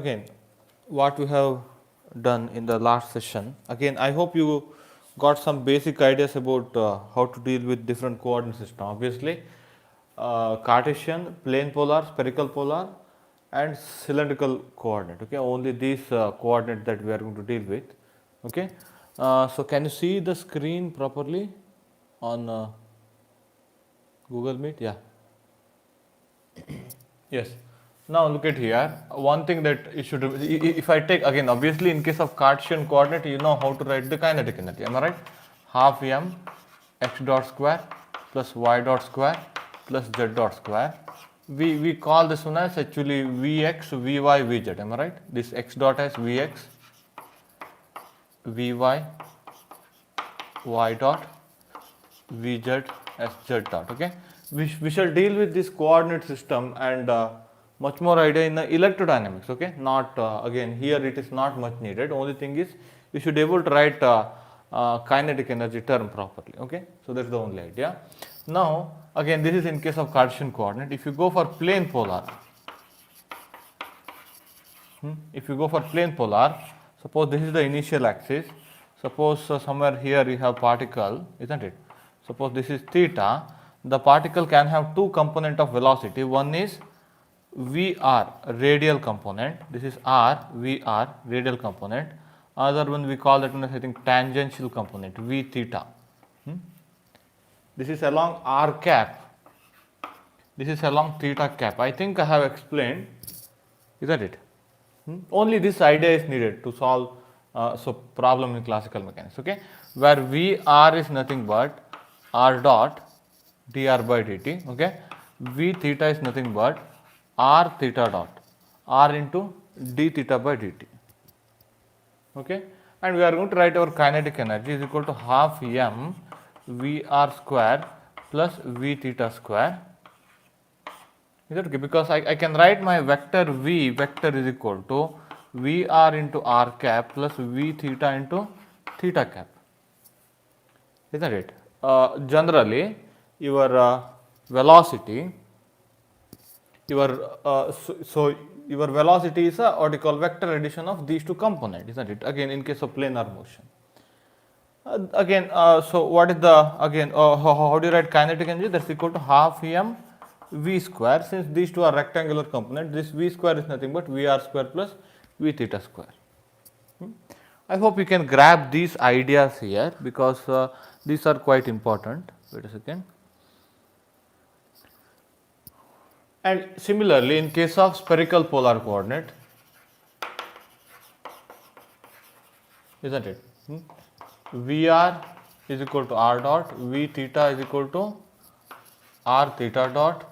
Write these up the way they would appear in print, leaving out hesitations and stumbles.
again what we have done in the last session. Again, I hope you got some basic ideas about how to deal with different coordinate system. Obviously, Cartesian, plane polar, spherical polar, and cylindrical coordinate. Okay, only these coordinate that we are going to deal with. Okay, so can you see the screen properly on Google Meet? Yeah. Yes. Now look at here. One thing that you should, if I take again, obviously in case of Cartesian coordinate, you know how to write the kinetic energy. Am I right? Half m x dot square plus y dot square plus z dot square. We call this one as actually Vx, Vy, Vz. Am I right? This x dot as Vx, Vy, y dot, Vz as z dot. Okay. We shall deal with this coordinate system and much more idea in the electrodynamics. Okay, not again here it is not much needed. Only thing is you should able to write kinetic energy term properly. Okay, so that's the only idea. Now again this is in case of Cartesian coordinate. If you go for plane polar, suppose this is the initial axis. Suppose somewhere here you have particle, isn't it? Suppose this is theta. The particle can have two component of velocity. One is Vr, radial component. This is R, Vr, radial component. Other one we call that one as I think tangential component, V theta. This is along R cap. This is along theta cap. I think I have explained, isn't it? Only this idea is needed to solve problem in classical mechanics. Okay, where Vr is nothing but R dot dr by dt. Okay, V theta is nothing but R theta dot R into d theta by dt. Okay, and we are going to write our kinetic energy is equal to half m Vr square plus V theta square. Is that okay? Because I can write my vector V vector is equal to Vr into R cap plus V theta into theta cap. Isn't it? Generally, your velocity, your velocity is a what you call vector addition of these two components, isn't it? Again, in case of planar motion. So what is the how do you write kinetic energy? That's equal to half m v square. Since these two are rectangular components, this v square is nothing but Vr square plus V theta square. I hope you can grab these ideas here because these are quite important. Wait a second. And similarly, in case of spherical polar coordinate, isn't it? Vr is equal to R dot, V theta is equal to R theta dot,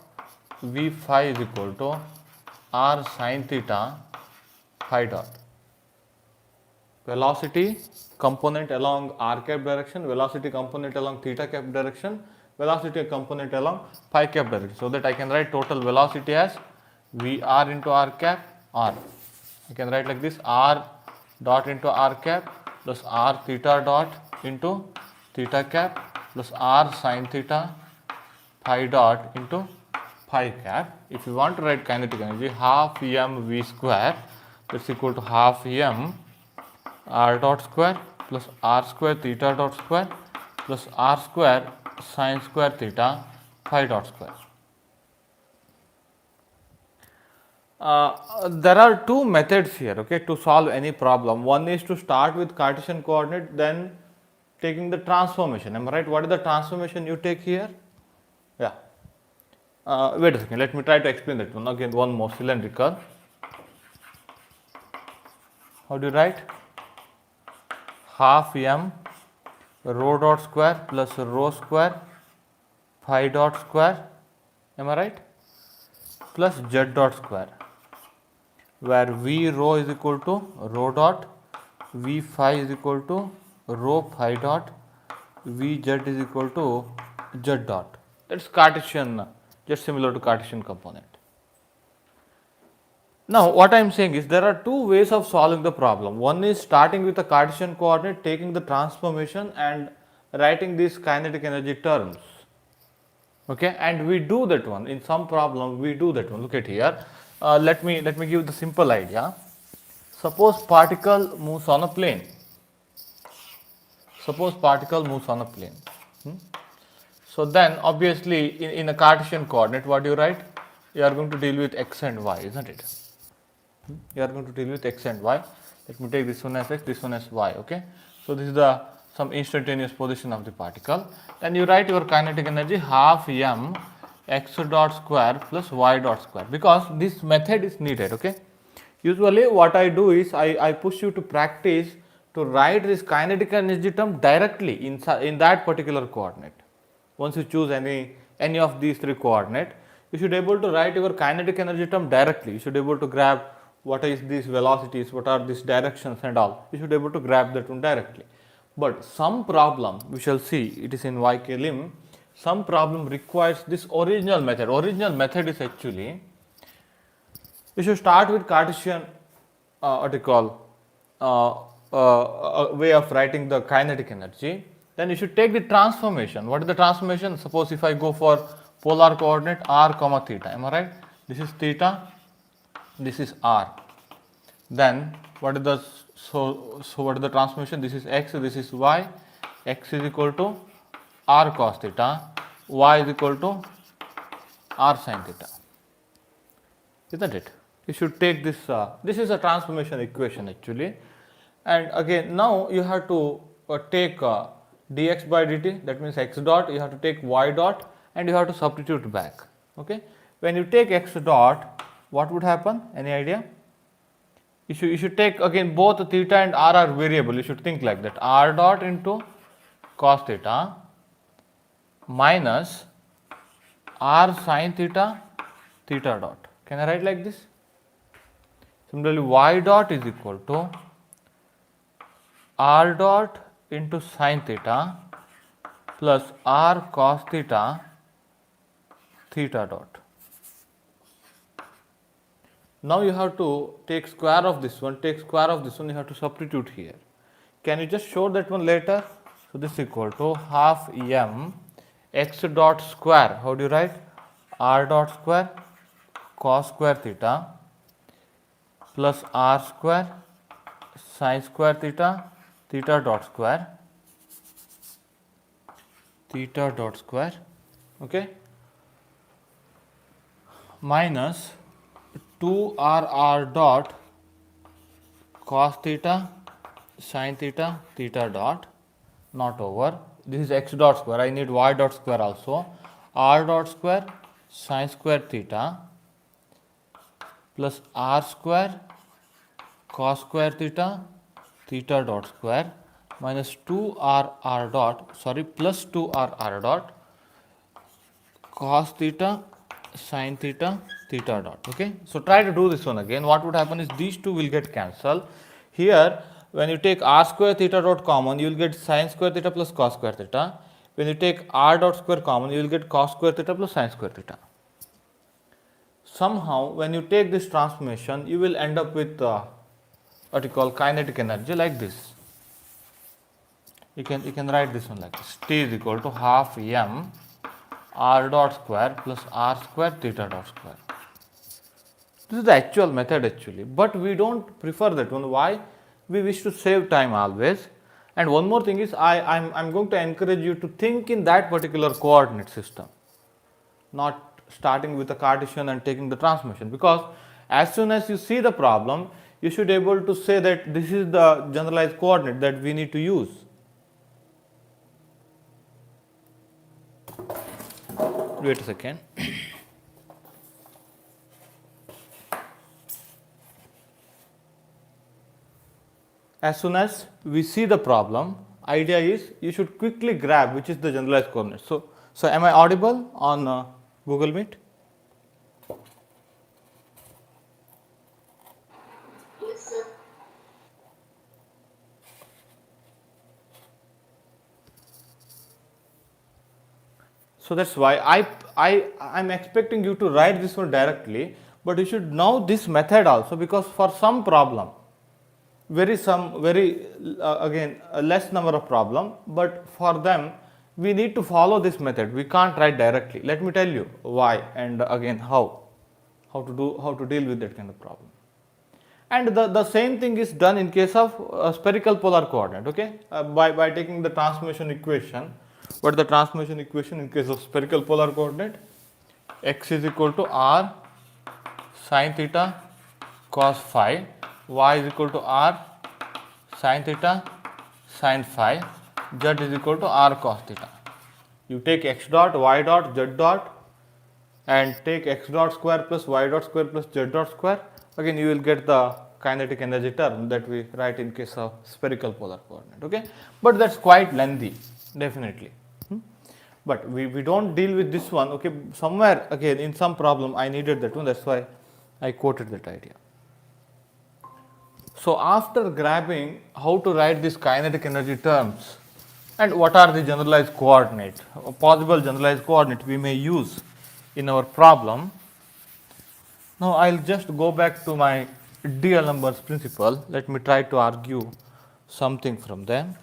V phi is equal to R sin theta phi dot. Velocity component along R cap direction, velocity component along theta cap direction, velocity component along phi cap direction. So that I can write total velocity as Vr into R cap R. I can write like this: R dot into R cap plus R theta dot into theta cap plus R sin theta phi dot into phi cap. If you want to write kinetic energy, half m v square, that's equal to half m R dot square plus R square theta dot square plus R square sin square theta phi dot square. There are two methods here, okay, to solve any problem. One is to start with Cartesian coordinate, then taking the transformation. Am I right? What is the transformation you take here? Yeah. Wait a second. Let me try to explain that one again. One more cylindrical. How do you write? Half m rho dot square plus rho square phi dot square. Am I right? Plus z dot square, where v rho is equal to rho dot, v phi is equal to rho phi dot, v z is equal to z dot. That's Cartesian, just similar to Cartesian component. Now what I am saying is there are two ways of solving the problem. One is starting with a Cartesian coordinate, taking the transformation and writing these kinetic energy terms. Okay, and we do that one in some problem. We do that one. Look at here. Let me give the simple idea. Suppose particle moves on a plane. Suppose particle moves on a plane. So then obviously in a Cartesian coordinate, what do you write? You are going to deal with x and y, isn't it? You are going to deal with x and y. Let me take this one as x, this one as y, okay? So this is the some instantaneous position of the particle. Then you write your kinetic energy half m x dot square plus y dot square, because this method is needed, okay? Usually what I do is I push you to practice to write this kinetic energy term directly in that particular coordinate. Once you choose any of these three coordinates, you should be able to write your kinetic energy term directly. You should be able to grab what is these velocities, what are these directions and all. You should be able to grab that one directly. But some problem, we shall see, it is in YK lim, some problem requires this original method. Original method is actually, you should start with Cartesian, what you call, way of writing the kinetic energy. Then you should take the transformation. What is the transformation? Suppose if I go for polar coordinate r comma theta, am I right? This is theta, this is r. Then what is the what is the transformation? This is x, this is y. X is equal to r cos theta, y is equal to r sin theta, isn't it? You should take this. This is a transformation equation actually, and again now you have to take dx by dt, that means x dot, you have to take y dot and you have to substitute back, okay? When you take x dot, what would happen? Any idea? You should take, again, both theta and r are variable, you should think like that, r dot into cos theta minus r sin theta, theta dot. Can I write like this? Similarly, y dot is equal to r dot into sin theta plus r cos theta, theta dot. Now you have to take square of this one, take square of this one, you have to substitute here. Can you just show that one later? So this is equal to half m x dot square, how do you write? R dot square cos square theta plus r square sin square theta, theta dot square, theta dot square, okay, minus 2r dot cos theta sin theta, theta dot, not over, this is x dot square, I need y dot square also, r dot square sin square theta plus r square cos square theta, theta dot square minus 2r dot, sorry, plus 2r dot cos theta sin theta, theta dot, okay. So try to do this one again. What would happen is these two will get cancelled. Here when you take r square theta dot common, you will get sin square theta plus cos square theta. When you take r dot square common, you will get cos square theta plus sin square theta. Somehow when you take this transformation, you will end up with what you call kinetic energy like this. You can write this one like this. T is equal to half m r dot square plus r square theta dot square. This is the actual method actually, but we don't prefer that one. Why? We wish to save time always. And one more thing is I'm going to encourage you to think in that particular coordinate system, not starting with the Cartesian and taking the transformation, because as soon as you see the problem, you should be able to say that this is the generalized coordinate that we need to use. Wait a second. As soon as we see the problem, idea is you should quickly grab which is the generalized coordinate. So am I audible on Google Meet? Yes, sir. So that's why I'm expecting you to write this one directly, but you should know this method also, because for some problem, very again a less number of problem, but for them we need to follow this method. We can't write directly. Let me tell you why and again how to deal with that kind of problem. And the same thing is done in case of spherical polar coordinate, okay, by taking the transformation equation. What is the transformation equation in case of spherical polar coordinate? X is equal to r sin theta cos phi, y is equal to r sin theta sin phi, z is equal to r cos theta. You take x dot, y dot, z dot and take x dot square plus y dot square plus z dot square. Again you will get the kinetic energy term that we write in case of spherical polar coordinate, okay. But that's quite lengthy, definitely. But we don't deal with this one, okay. Somewhere again in some problem I needed that one, that's why I quoted that idea. So after grabbing how to write these kinetic energy terms and what are the generalized coordinate, possible generalized coordinate we may use in our problem. Now I'll just go back to my D'Alembert's principle. Let me try to argue something from them,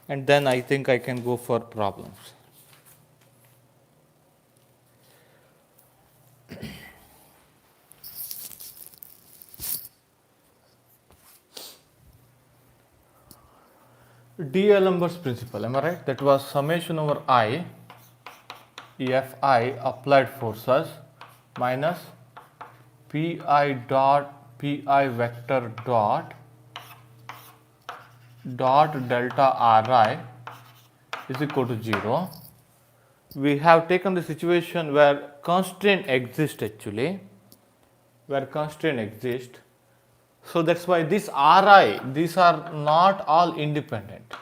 and then I think I can go for problems. D'Alembert's principle, am I right? That was summation over I, Fi applied forces minus Pi dot Pi vector dot delta Ri is equal to 0. We have taken the situation where constraint exists actually, where constraint exists. So that's why this Ri, these are not all independent.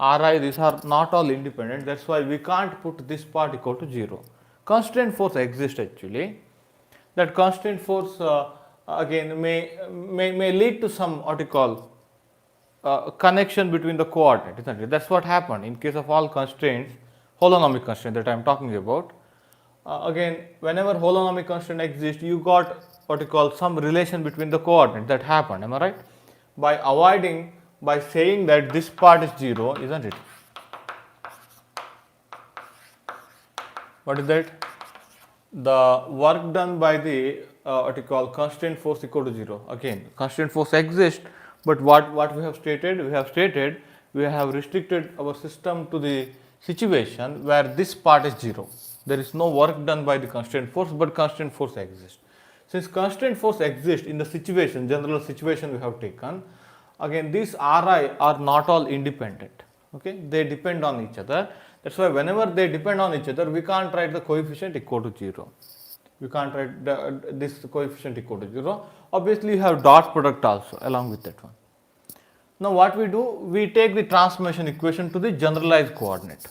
Ri, these are not all independent. That's why we can't put this part equal to 0. Constraint force exists actually. That constraint force again may lead to some what you call connection between the coordinate, isn't it? That's what happened in case of all constraints, holonomic constraint that I am talking about. Again, whenever holonomic constraint exists, you got what you call some relation between the coordinates that happened, am I right? By avoiding, by saying that this part is 0, isn't it? What is that? The work done by the what you call constraint force equal to 0. Again, constraint force exists, but what we have stated? We have restricted our system to the situation where this part is 0. There is no work done by the constraint force, but constraint force exists. Since constraint force exists in the situation, general situation we have taken, again these Ri are not all independent, okay, they depend on each other. That's why whenever they depend on each other, we can't write the coefficient equal to 0. We can't write this coefficient equal to 0. Obviously you have dot product also along with that one. Now what we do, we take the transformation equation to the generalized coordinate,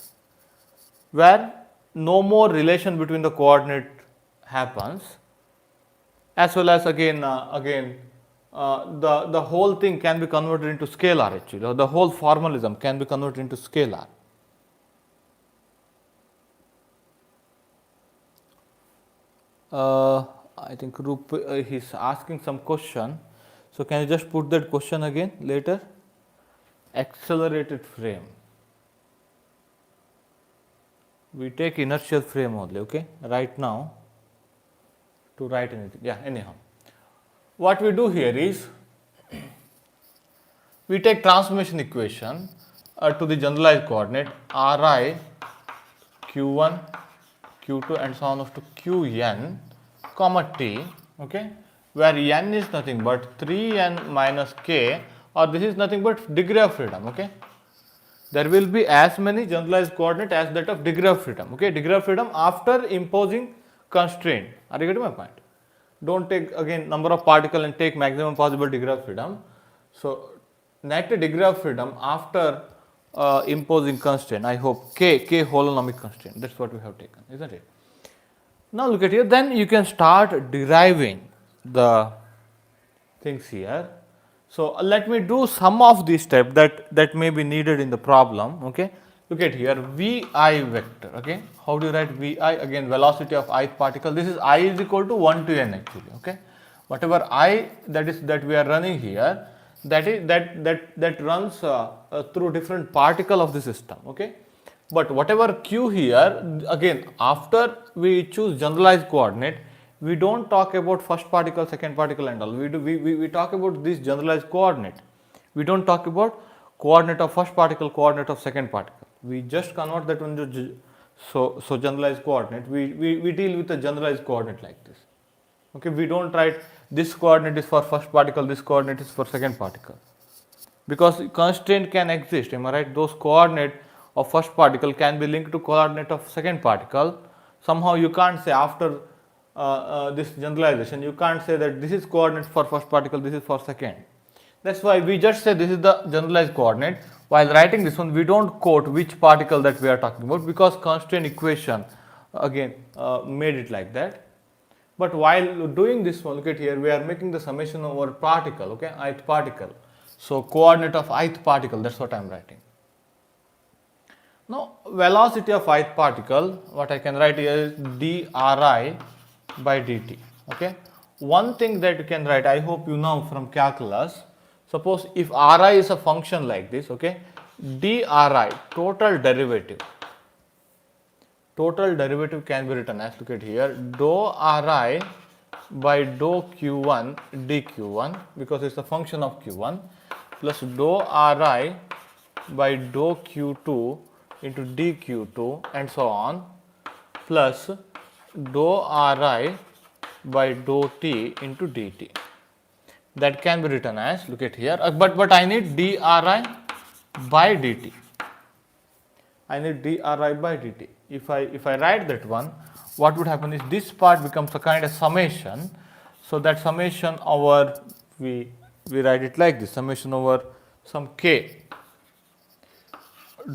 where no more relation between the coordinate happens, as well as again the whole thing can be converted into scalar actually, or the whole formalism can be converted into scalar. I think Rup he's asking some question, so can you just put that question again later? Accelerated frame. We take inertial frame only, okay, right now to write anything. Yeah, anyhow. What we do here is we take transformation equation to the generalized coordinate Ri, Q1, Q2 and so on up to Qn, comma T, okay, where n is nothing but 3n minus k, or this is nothing but degree of freedom, okay. There will be as many generalized coordinate as that of degree of freedom, okay, degree of freedom after imposing constraint. Are you getting my point? Don't take again number of particle and take maximum possible degree of freedom. So net degree of freedom after imposing constraint, I hope k holonomic constraint, that's what we have taken, isn't it? Now look at here, then you can start deriving the things here. So let me do some of these steps that may be needed in the problem, okay. Look at here, Vi vector, okay. How do you write Vi? Again, velocity of ith particle. This is I is equal to 1 to n actually, okay. Whatever I that we are running here, that runs through different particle of the system, okay. But whatever q here, again after we choose generalized coordinate, we don't talk about first particle, second particle and all. We talk about this generalized coordinate. We don't talk about coordinate of first particle, coordinate of second particle. We just convert that into so generalized coordinate. We deal with a generalized coordinate like this. Okay, we don't write this coordinate is for first particle, this coordinate is for second particle. Because constraint can exist, am I right? Those coordinate of first particle can be linked to coordinate of second particle. Somehow you can't say after this generalization, you can't say that this is coordinate for first particle, this is for second. That's why we just say this is the generalized coordinate. While writing this one, we don't quote which particle that we are talking about, because constraint equation again made it like that. But while doing this one, look at here, we are making the summation over particle, okay, ith particle. So coordinate of ith particle, that's what I am writing. Now velocity of ith particle, what I can write here is dri by dt. Okay, one thing that you can write, I hope you know from calculus. Suppose if ri is a function like this, okay, dri, total derivative can be written as, look at here, dou ri by dou q1 dq1, because it's a function of q1, plus dou ri by dou q2 into dq2 and so on, plus dou ri by dou t into dt. That can be written as, look at here, but I need dri by dt. I need dri by dt. If I write that one, what would happen is this part becomes a kind of summation. So that summation over, we write it like this, summation over some k,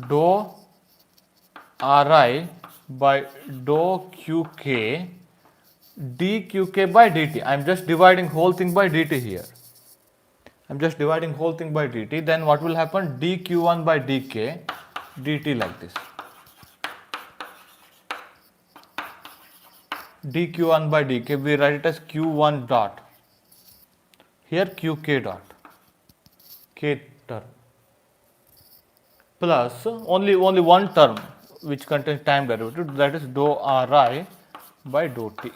dou ri by dou qk dqk by dt. I am just dividing whole thing by dt here. I am just dividing whole thing by dt. Then what will happen? dq1 by dk dt like this. dq1 by dk, we write it as q1 dot. Here qk dot, k term, plus only one term which contains time derivative, that is dou ri by dou t.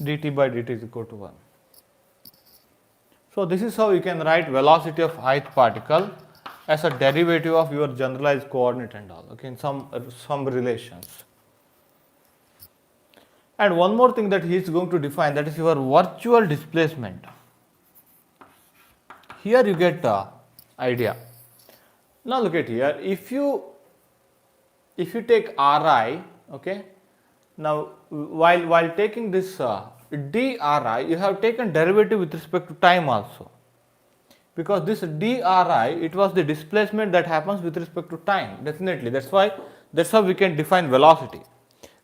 dt by dt is equal to 1. So this is how you can write velocity of ith particle as a derivative of your generalized coordinate and all, okay, in some relations. And one more thing that he is going to define, that is your virtual displacement. Here you get the idea. Now look at here, if you take ri, okay, now while taking this dri, you have taken derivative with respect to time also, because this dri, it was the displacement that happens with respect to time, definitely. That's how we can define velocity.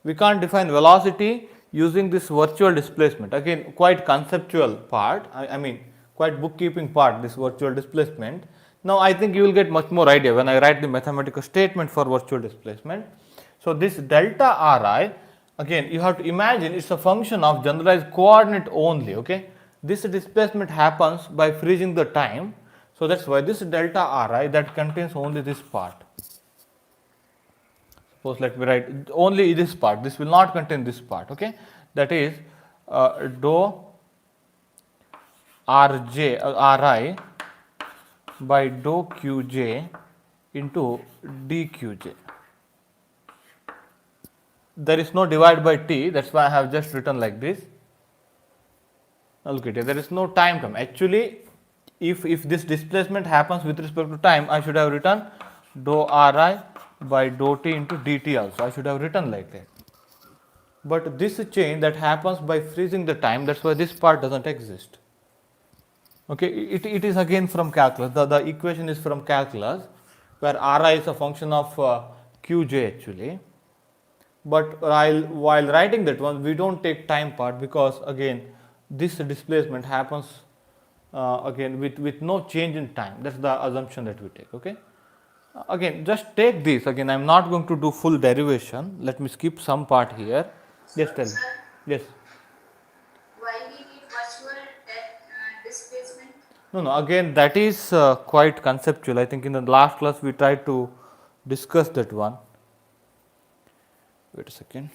We can't define velocity using this virtual displacement. Again, quite conceptual part, I mean quite bookkeeping part, this virtual displacement. Now I think you will get much more idea when I write the mathematical statement for virtual displacement. So this delta ri, again you have to imagine it's a function of generalized coordinate only, okay. This displacement happens by freezing the time. So that's why this delta ri, that contains only this part. Suppose let me write only this part, this will not contain this part, okay. That is dou ri by dou qj into dqj. There is no divide by t, that's why I have just written like this. Now look at it, there is no time term. Actually, if this displacement happens with respect to time, I should have written dou ri by dou t into dt also. I should have written like that. But this change that happens by freezing the time, that's why this part doesn't exist. Okay, it is again from calculus. The equation is from calculus, where ri is a function of qj actually. But while writing that one, we don't take time part, because again this displacement happens again with no change in time. That's the assumption that we take, okay. Again, just take this. Again, I am not going to do full derivation. Let me skip some part here. Yes, tell me. Yes. Why we need virtual displacement? No. Again, that is quite conceptual. I think in the last class we tried to discuss that one. Wait a second.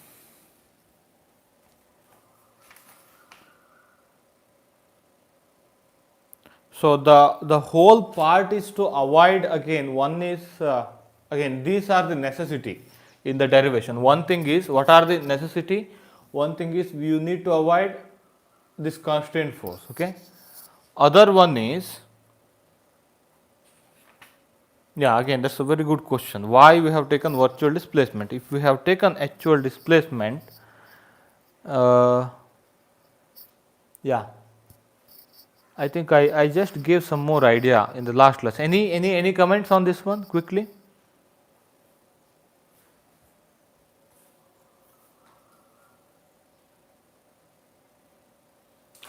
So the whole part is to avoid, again, one is again these are the necessity in the derivation. One thing is, what are the necessity? One thing is you need to avoid this constraint force, okay. Other one is, yeah, again that's a very good question, why we have taken virtual displacement. If we have taken actual displacement, yeah, I think I just gave some more idea in the last class. Any comments on this one quickly?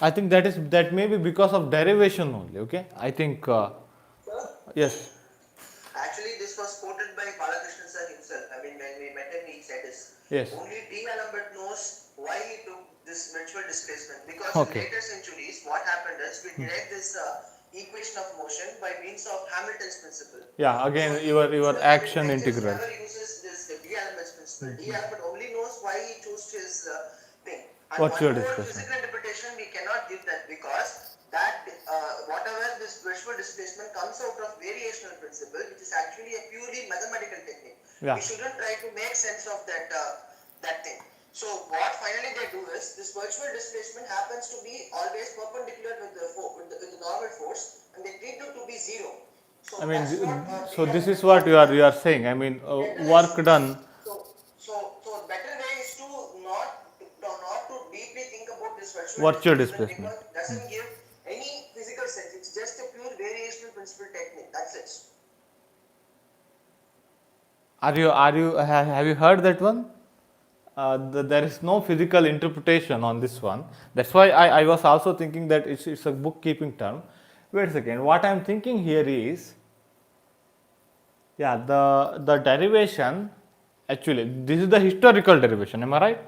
I think that may be because of derivation only. Okay, I think yes. Actually, this was quoted by Balakrishnan sir himself. I mean, when we met him, he said this. Yes. Only D. Alembert knows why he took this virtual displacement, because Okay. in later centuries, what happened is we derived this equation of motion by means of Hamilton's principle. Yeah, again So your so action Einstein integral. never uses this D. Alembert's principle. D. Alembert only knows why he chose his thing. And Virtual one more displacement. physical interpretation, we cannot give that, because that whatever this virtual displacement comes out of variational principle, which is actually a purely mathematical technique. Yeah. We shouldn't try to make sense of that that thing. So what finally they do is, this virtual displacement happens to be always perpendicular with the normal force, and they treat it to be zero. So I mean, that's what, so this is what you are saying. I mean, work done. So better way is to not to deeply think about this Virtual displacement. because it doesn't give any physical sense. It's just a pure variational principle technique. That's it. Have you heard that one? There is no physical interpretation on this one. That's why I was also thinking that it's a bookkeeping term. Wait a second. What I am thinking here is, yeah, the derivation, actually this is the historical derivation. Am I right?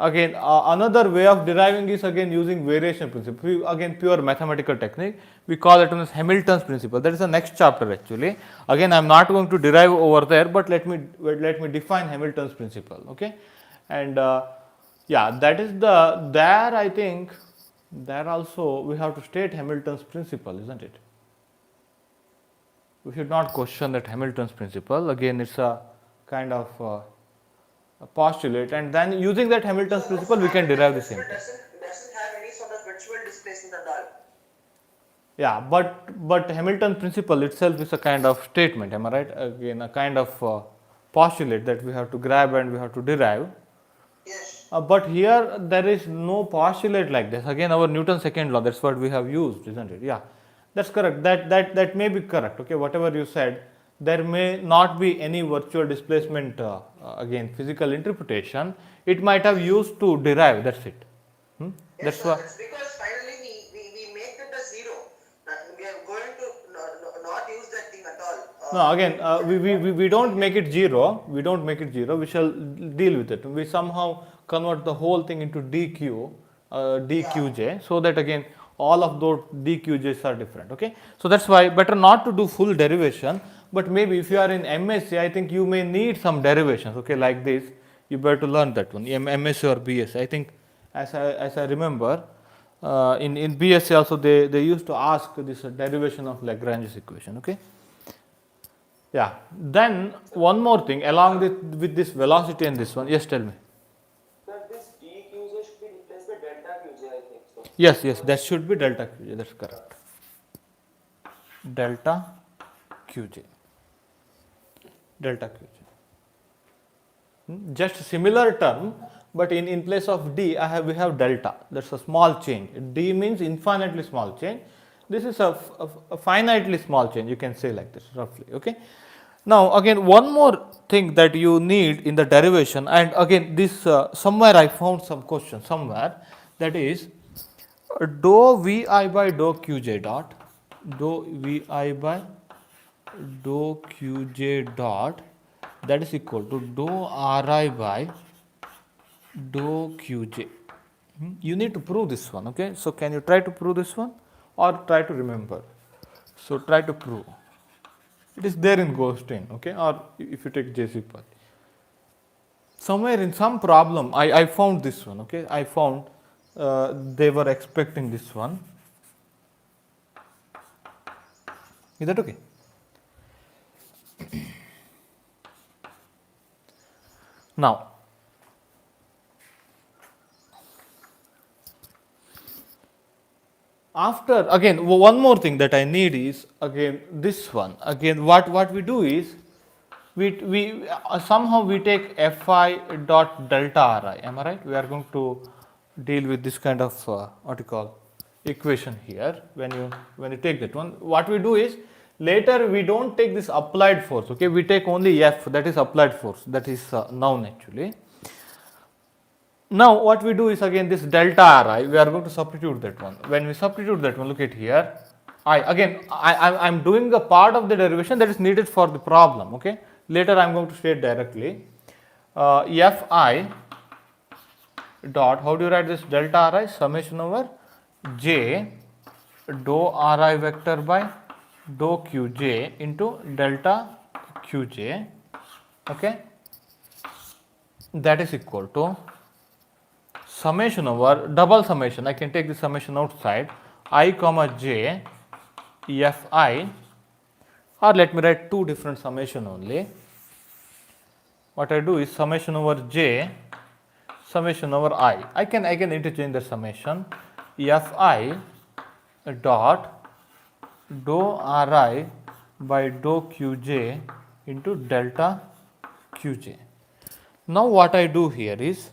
Again, another way of deriving is again using variation principle. Again, pure mathematical technique. We call it as Hamilton's principle. That is the next chapter actually. Again, I am not going to derive over there, but let me define Hamilton's principle. Okay, and yeah, that is there. I think there also we have to state Hamilton's principle, isn't it? We should not question that Hamilton's principle. Again, it's a kind of a postulate, and then using that Hamilton's principle, we can derive the same thing. Doesn't have any sort of virtual displacement at all. Yeah, but Hamilton's principle itself is a kind of statement. Am I right? Again, a kind of postulate that we have to grab and we have to derive. Yes. But here there is no postulate like this. Again, our Newton's second law. That's what we have used, isn't it? Yeah, that's correct. That may be correct. Okay, whatever you said, there may not be any virtual displacement. Again, physical interpretation. It might have used to derive. That's it. Yes, That's sir, why. that's because finally we make it a zero. We are going to not use that thing at all. No, again, we don't make it zero. We don't make it zero. We shall deal with it. We somehow convert the whole thing into dq, dqj, so that again all of those dqj's are different. Okay, so that's why better not to do full derivation. But maybe if you are in MSc, I think you may need some derivations. Okay, like this, you better learn that one. MSc or BSc. I think, as I remember, in BSc also they used to ask this derivation of Lagrange's equation. Okay. Yeah. Then one more thing along with this velocity and this one. Yes, tell me. Sir, this dqj should be replaced by delta qj, I think so. Yes, that should be delta qj. That's correct. Delta qj. Delta qj. Just similar term, but in place of d, we have delta. That's a small change. D means infinitely small change. This is a finitely small change. You can say like this roughly. Okay. Now again, one more thing that you need in the derivation, and again this somewhere I found some question somewhere, that is dou vi by dou qj dot, dou vi by dou qj dot, that is equal to dou ri by dou qj. You need to prove this one. Okay, so can you try to prove this one or try to remember? So try to prove. It is there in Goldstein. Okay, or if you take JC Paul, somewhere in some problem I found this one. Okay, I found they were expecting this one. Is that okay? Now, after again one more thing that I need is again this one. Again, what we do is we somehow we take Fi dot delta Ri. Am I right? We are going to deal with this kind of what you call equation here. When you take that one, what we do is later we don't take this applied force. Okay, we take only F, that is applied force, that is noun actually. Now what we do is again this delta Ri, we are going to substitute that one. When we substitute that one, look at here. I'm doing a part of the derivation that is needed for the problem. Okay. Later I am going to state directly. Fi dot, how do you write this delta Ri? Summation over j dou Ri vector by dou Qj into delta Qj. Okay. That is equal to summation over double summation. I can take the summation outside, I comma j Fi, or let me write two different summation only. What I do is summation over j, summation over I. I can interchange the summation. Fi dot dou Ri by dou Qj into delta Qj. Now what I do here is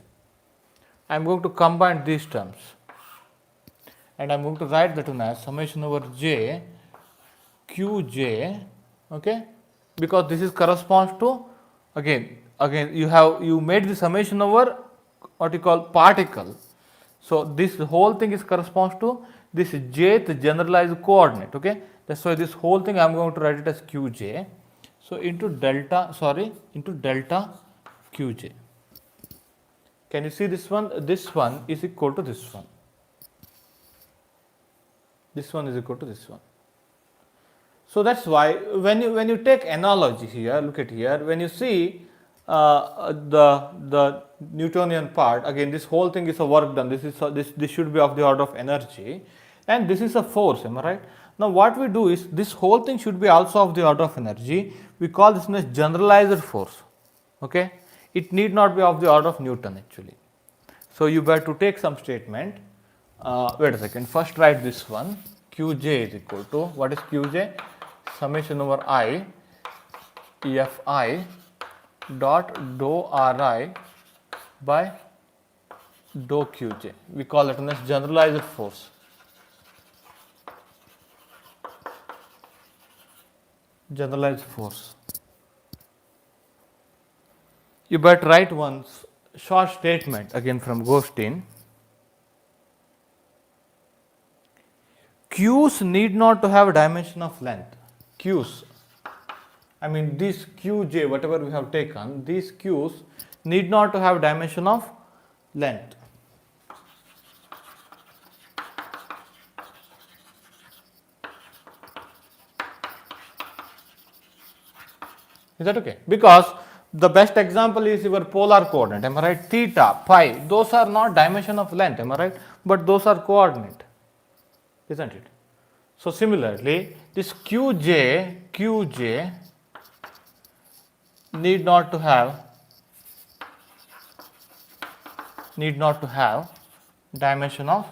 I am going to combine these terms and I am going to write that one as summation over j Qj, okay, because this is corresponds to again you made the summation over what you call particle. So this whole thing is corresponds to this jth generalized coordinate. Okay, that's why this whole thing I am going to write it as Qj. So into delta Qj. Can you see this one? This one is equal to this one. This one is equal to this one. So that's why when you take analogy here, look at here. When you see the Newtonian part, again this whole thing is a work done. This should be of the order of energy, and this is a force. Am I right? Now what we do is this whole thing should be also of the order of energy. We call this as generalized force. Okay. It need not be of the order of Newton actually. So you better to take some statement. Wait a second. First write this one. Qj is equal to, what is Qj? Summation over I Fi dot dou Ri by dou Qj. We call it as generalized force. Generalized force. You better write one short statement again from Goldstein. Q's need not to have a dimension of length. Q's, I mean this Qj, whatever we have taken, these Q's need not to have dimension of length. Is that okay? Because the best example is your polar coordinate, am I right? Theta, pi, those are not dimension of length, am I right? But those are coordinate, isn't it? So similarly, this Qj need not to have dimension of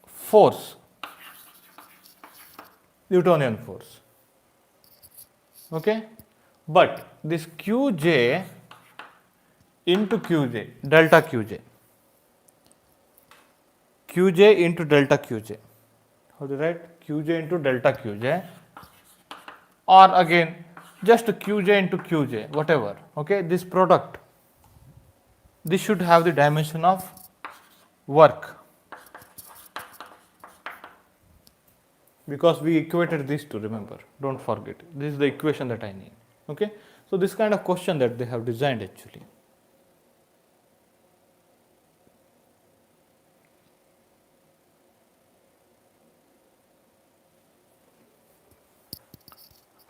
force, Newtonian force. Okay, but this Qj into Qj, delta Qj, Qj into delta Qj. How do you write? Qj into delta Qj, or again just Qj into Qj, whatever. Okay, this product, this should have the dimension of work, because we equated these two, remember, don't forget, this is the equation that I need. Okay, so this kind of question that they have designed actually.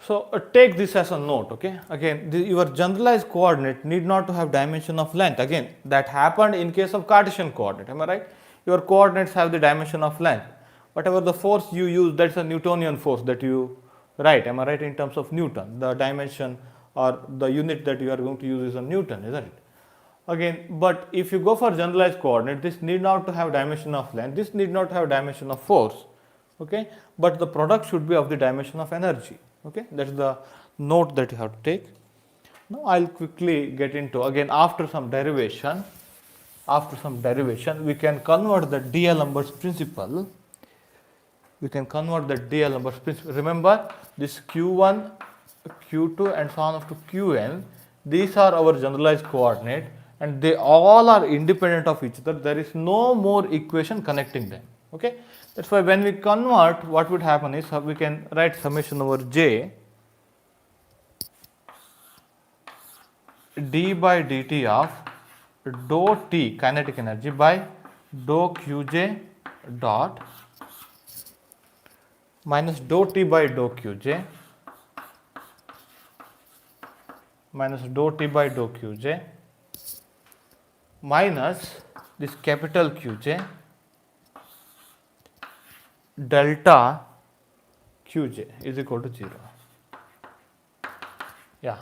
So take this as a note. Okay, again your generalized coordinate need not to have dimension of length. Again, that happened in case of Cartesian coordinate, am I right? Your coordinates have the dimension of length, whatever the force you use, that's a Newtonian force that you write. Am I right in terms of Newton? The dimension or the unit that you are going to use is a Newton, isn't it? Again, but if you go for generalized coordinate, this need not to have dimension of length, this need not have dimension of force, okay, but the product should be of the dimension of energy, okay. That's the note that you have to take. Now I'll quickly get into, again, after some derivation, we can convert the D'Alembert's principle. We can convert the D'Alembert's principle. Remember, this Q1, Q2 and so on up to Qn, these are our generalized coordinate and they all are independent of each other. There is no more equation connecting them, okay. That's why when we convert, what would happen is we can write summation over J d by dt of dou T kinetic energy by dou Qj dot minus dou T by dou Qj minus dou T by dou Qj minus this capital Qj delta Qj is equal to 0. Yeah.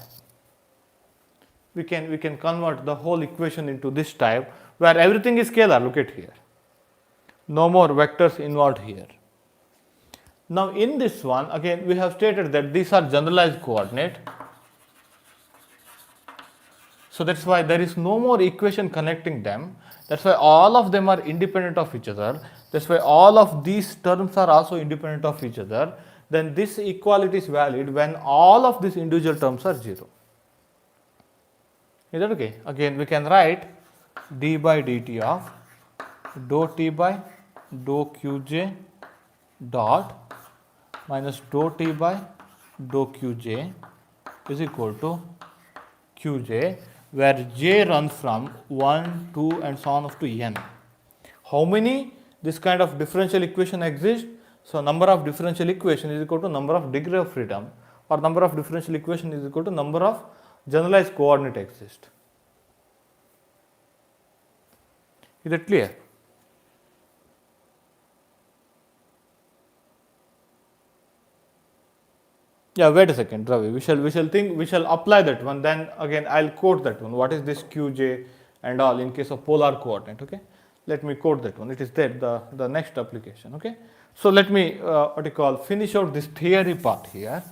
We can convert the whole equation into this type where everything is scalar. Look at here. No more vectors involved here. Now in this one, again, we have stated that these are generalized coordinate. So that's why there is no more equation connecting them. That's why all of them are independent of each other. That's why all of these terms are also independent of each other. Then this equality is valid when all of these individual terms are 0. Is that okay? Again, we can write d by dt of dou T by dou Qj dot minus dou T by dou Qj is equal to Qj, where j runs from 1, 2 and so on up to n. How many this kind of differential equation exists? So number of differential equation is equal to number of degree of freedom, or number of differential equation is equal to number of generalized coordinate exist. Is that clear? Yeah, wait a second, Ravi. We shall apply that one. Then again, I'll quote that one. What is this Qj and all in case of polar coordinate? Okay, let me quote that one. It is there, the next application. Okay, so let me finish out this theory part here.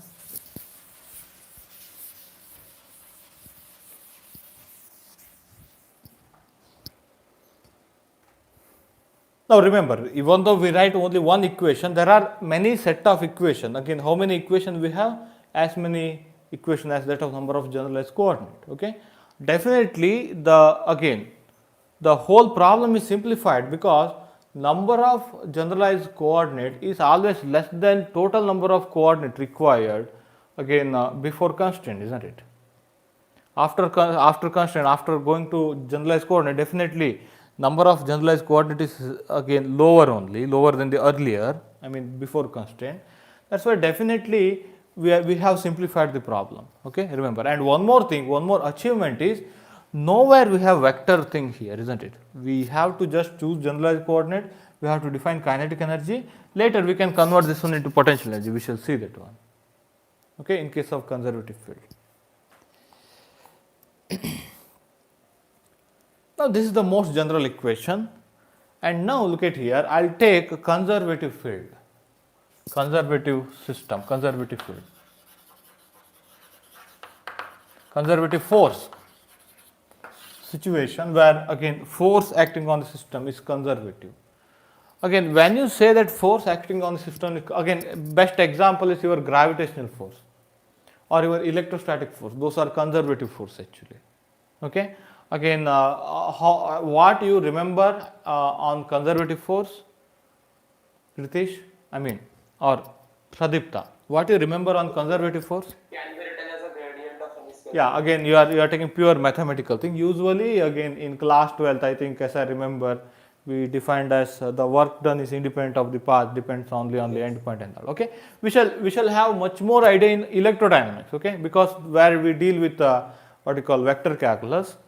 Now remember, even though we write only one equation, there are many set of equations. Again, how many equations we have? As many equations as that of number of generalized coordinate. Okay, definitely the whole problem is simplified because number of generalized coordinate is always less than total number of coordinate required. Again, before constraint, isn't it? After constraint, after going to generalized coordinate, definitely number of generalized coordinate is again lower than the earlier, I mean before constraint. That's why definitely we have simplified the problem. Okay, remember. And one more thing, one more achievement is nowhere we have vector thing here, isn't it? We have to just choose generalized coordinate, we have to define kinetic energy. Later we can convert this one into potential energy, we shall see that one. Okay, in case of conservative field. Now this is the most general equation, and now look at here, I'll take a conservative field, conservative system, conservative field, conservative force situation where again force acting on the system is conservative. Again, when you say that force acting on the system, again best example is your gravitational force or your electrostatic force, those are conservative force actually. Okay. Again, what you remember on conservative force, Ritesh? I mean, or Pradipta, what you remember on conservative force? Can be written as a gradient of any scalar. Yeah, again you are taking pure mathematical thing. Usually, again in class 12th, I think as I remember, we defined as the work done is independent of the path, depends only on the end point and all. Okay, we shall have much more idea in electrodynamics. Okay, because where we deal with what you call vector calculus.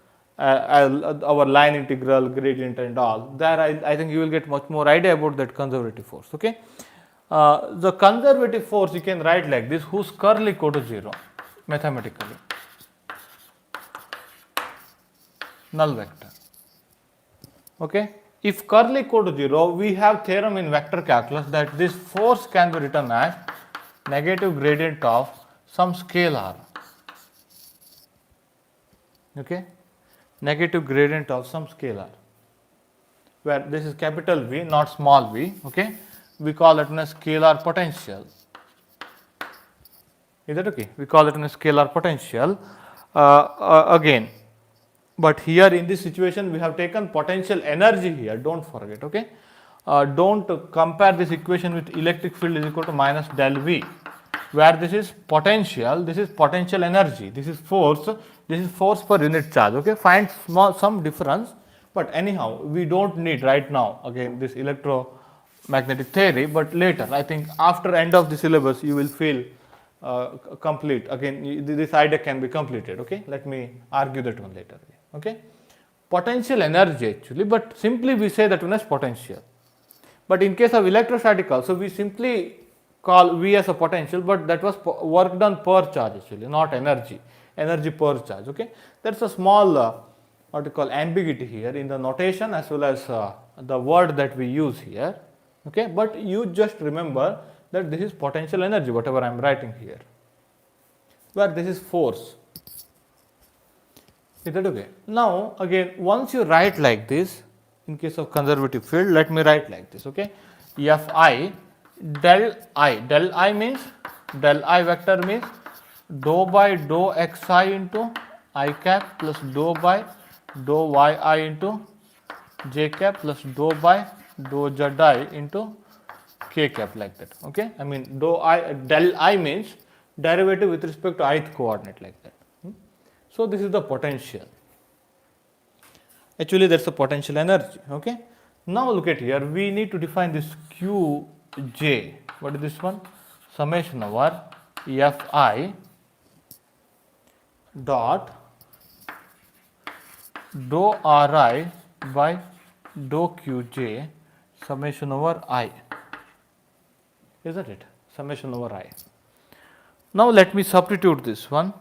our line integral, gradient and all, there I think you will get much more idea about that conservative force. Okay. The conservative force you can write like this, whose curl equal to 0 mathematically, null vector. Okay. If curl equal to 0, we have theorem in vector calculus that this force can be written as negative gradient of some scalar. Okay. Negative gradient of some scalar, where this is capital V, not small v. Okay. We call it a scalar potential. Is that okay? We call it a scalar potential. Again, but here in this situation we have taken potential energy here, don't forget. Okay. Don't compare this equation with electric field is equal to minus del V, where this is potential, this is potential energy, this is force per unit charge. Okay. Find some difference, but anyhow we don't need right now again this electromagnetic theory, but later I think after end of the syllabus you will feel complete again, this idea can be completed. Okay. Let me argue that one later. Okay. Potential energy actually, but simply we say that one as potential. But in case of electrostatic also, we simply call V as a potential, but that was work done per charge actually, not energy per charge. Okay. That's a small what we call ambiguity here in the notation as well as the word that we use here. Okay. But you just remember that this is potential energy, whatever I am writing here, where this is force. Is that okay? Now again, once you write like this, in case of conservative field, let me write like this. Okay. Fi del I means, del I vector means dou by dou xi into I cap plus dou by dou yi into j cap plus dou by dou zi into k cap, like that. Okay. I mean del I means derivative with respect to ith coordinate, like that. So this is the potential. Actually that's the potential energy. Okay. Now look at here, we need to define this Qj. What is this one? Summation over Fi dot dou Ri by dou Qj summation over I. Isn't it? Summation over I. Now let me substitute this one.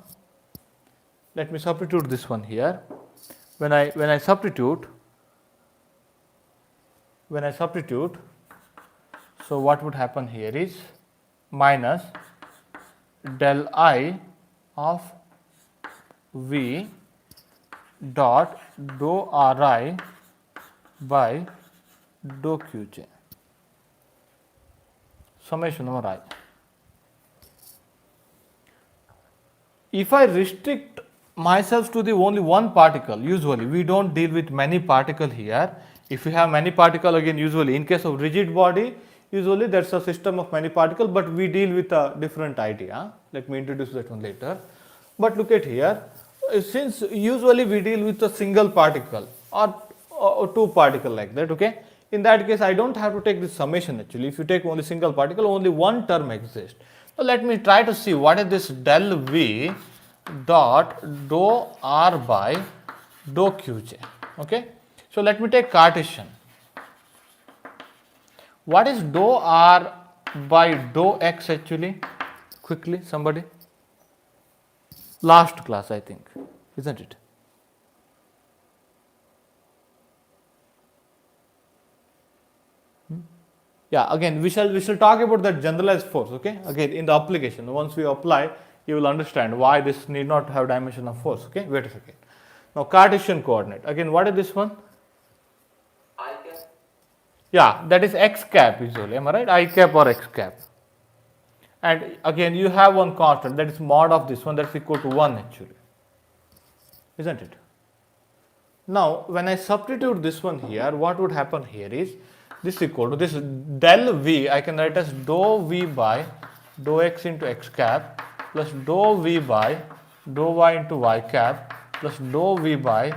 Let me substitute this one here. When I substitute, so what would happen here is minus del I of V dot dou Ri by dou Qj summation over I. If I restrict myself to the only one particle, usually we don't deal with many particles here. If you have many particles, again usually in case of rigid body, usually that's a system of many particles, but we deal with a different idea. Let me introduce that one later. But look at here, since usually we deal with a single particle or two particle like that. Okay. In that case I don't have to take this summation actually. If you take only single particle, only one term exists. So let me try to see what is this del V dot dou R by dou Qj. Okay. So let me take Cartesian. What is dou R by dou X actually? Quickly, somebody. Last class I think, isn't it? Yeah, again we shall talk about that generalized force. Okay. Again in the application, once we apply, you will understand why this need not have dimension of force. Okay. Wait a second. Now Cartesian coordinate. Again, what is this one? I cap. Yeah, that is x cap usually. Am I right? I cap or x cap. And again you have one constant, that is mod of this one, that's equal to 1 actually. Isn't it? Now when I substitute this one here, what would happen here is this equal to this del V, I can write as dou V by dou x into x cap plus dou V by dou y into y cap plus dou V by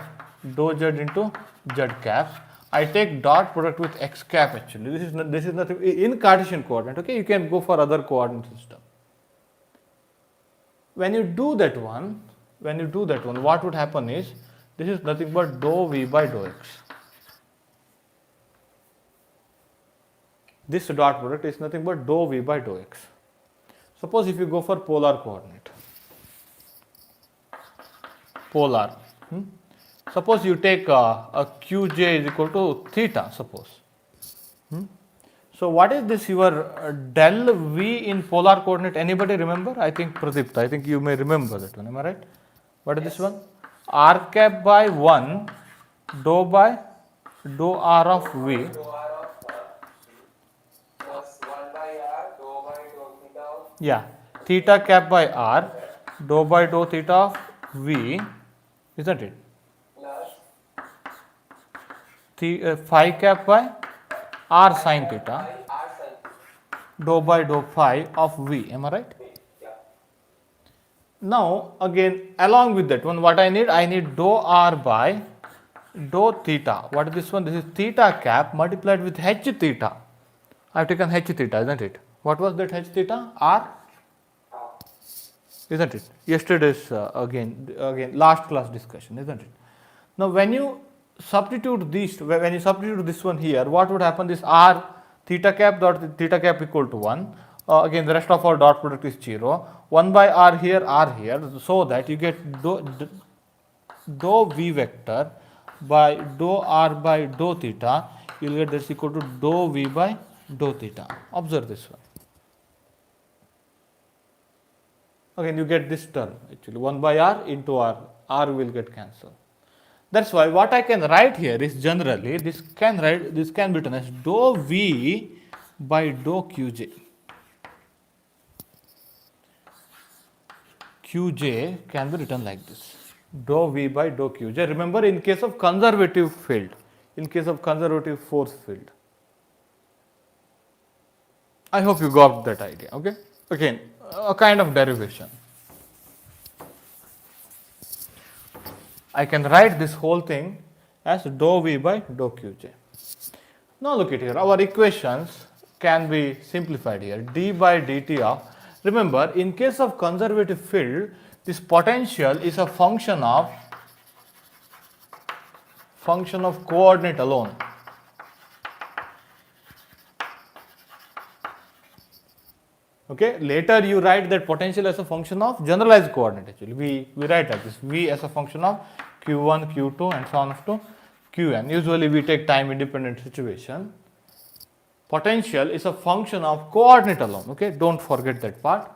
dou z into z cap. I take dot product with x cap actually. This is nothing in Cartesian coordinate. Okay, you can go for other coordinate system. When you do that one, what would happen is This is nothing but dou v by dou x. This dot product is nothing but dou v by dou x. Suppose if you go for polar coordinate, polar, suppose you take a qj is equal to theta, suppose. So what is this your del v in polar coordinate? Anybody remember? I think Pradipta, I think you may remember that one, am I right? What is this one? R cap by 1 dou by dou r of v. Dou r of plus 1 by r, dou by dou theta of Yeah, theta cap by r, dou by dou theta of v, isn't it? plus Phi cap by r sin theta, r sin theta. dou by dou phi of v, am I right? Yeah. Now again along with that one, what I need dou r by dou theta. What is this one? This is theta cap multiplied with h theta. I have taken h theta, isn't it? What was that h theta? R, isn't it? Yesterday's again last class discussion, isn't it? Now when you substitute this one here, what would happen? This r theta cap dot theta cap equal to 1. Again the rest of our dot product is 0. 1 by r here, so that you get dou v vector by dou r by dou theta. You will get this equal to dou v by dou theta. Observe this one. Again you get this term actually 1 by r into r will get cancelled. That's why what I can write here is generally this can be written as dou v by dou qj. Qj can be written like this, dou v by dou qj. Remember, in case of conservative field, in case of conservative force field. I hope you got that idea. Okay. Again, a kind of derivation. I can write this whole thing as dou v by dou qj. Now look at here, our equations can be simplified here. D by dt of, remember in case of conservative field, this potential is a function of coordinate alone. Okay, later you write that potential as a function of generalized coordinate actually. We write like this, v as a function of q1, q2 and so on up to qn. Usually we take time independent situation. Potential is a function of coordinate alone, okay, don't forget that part.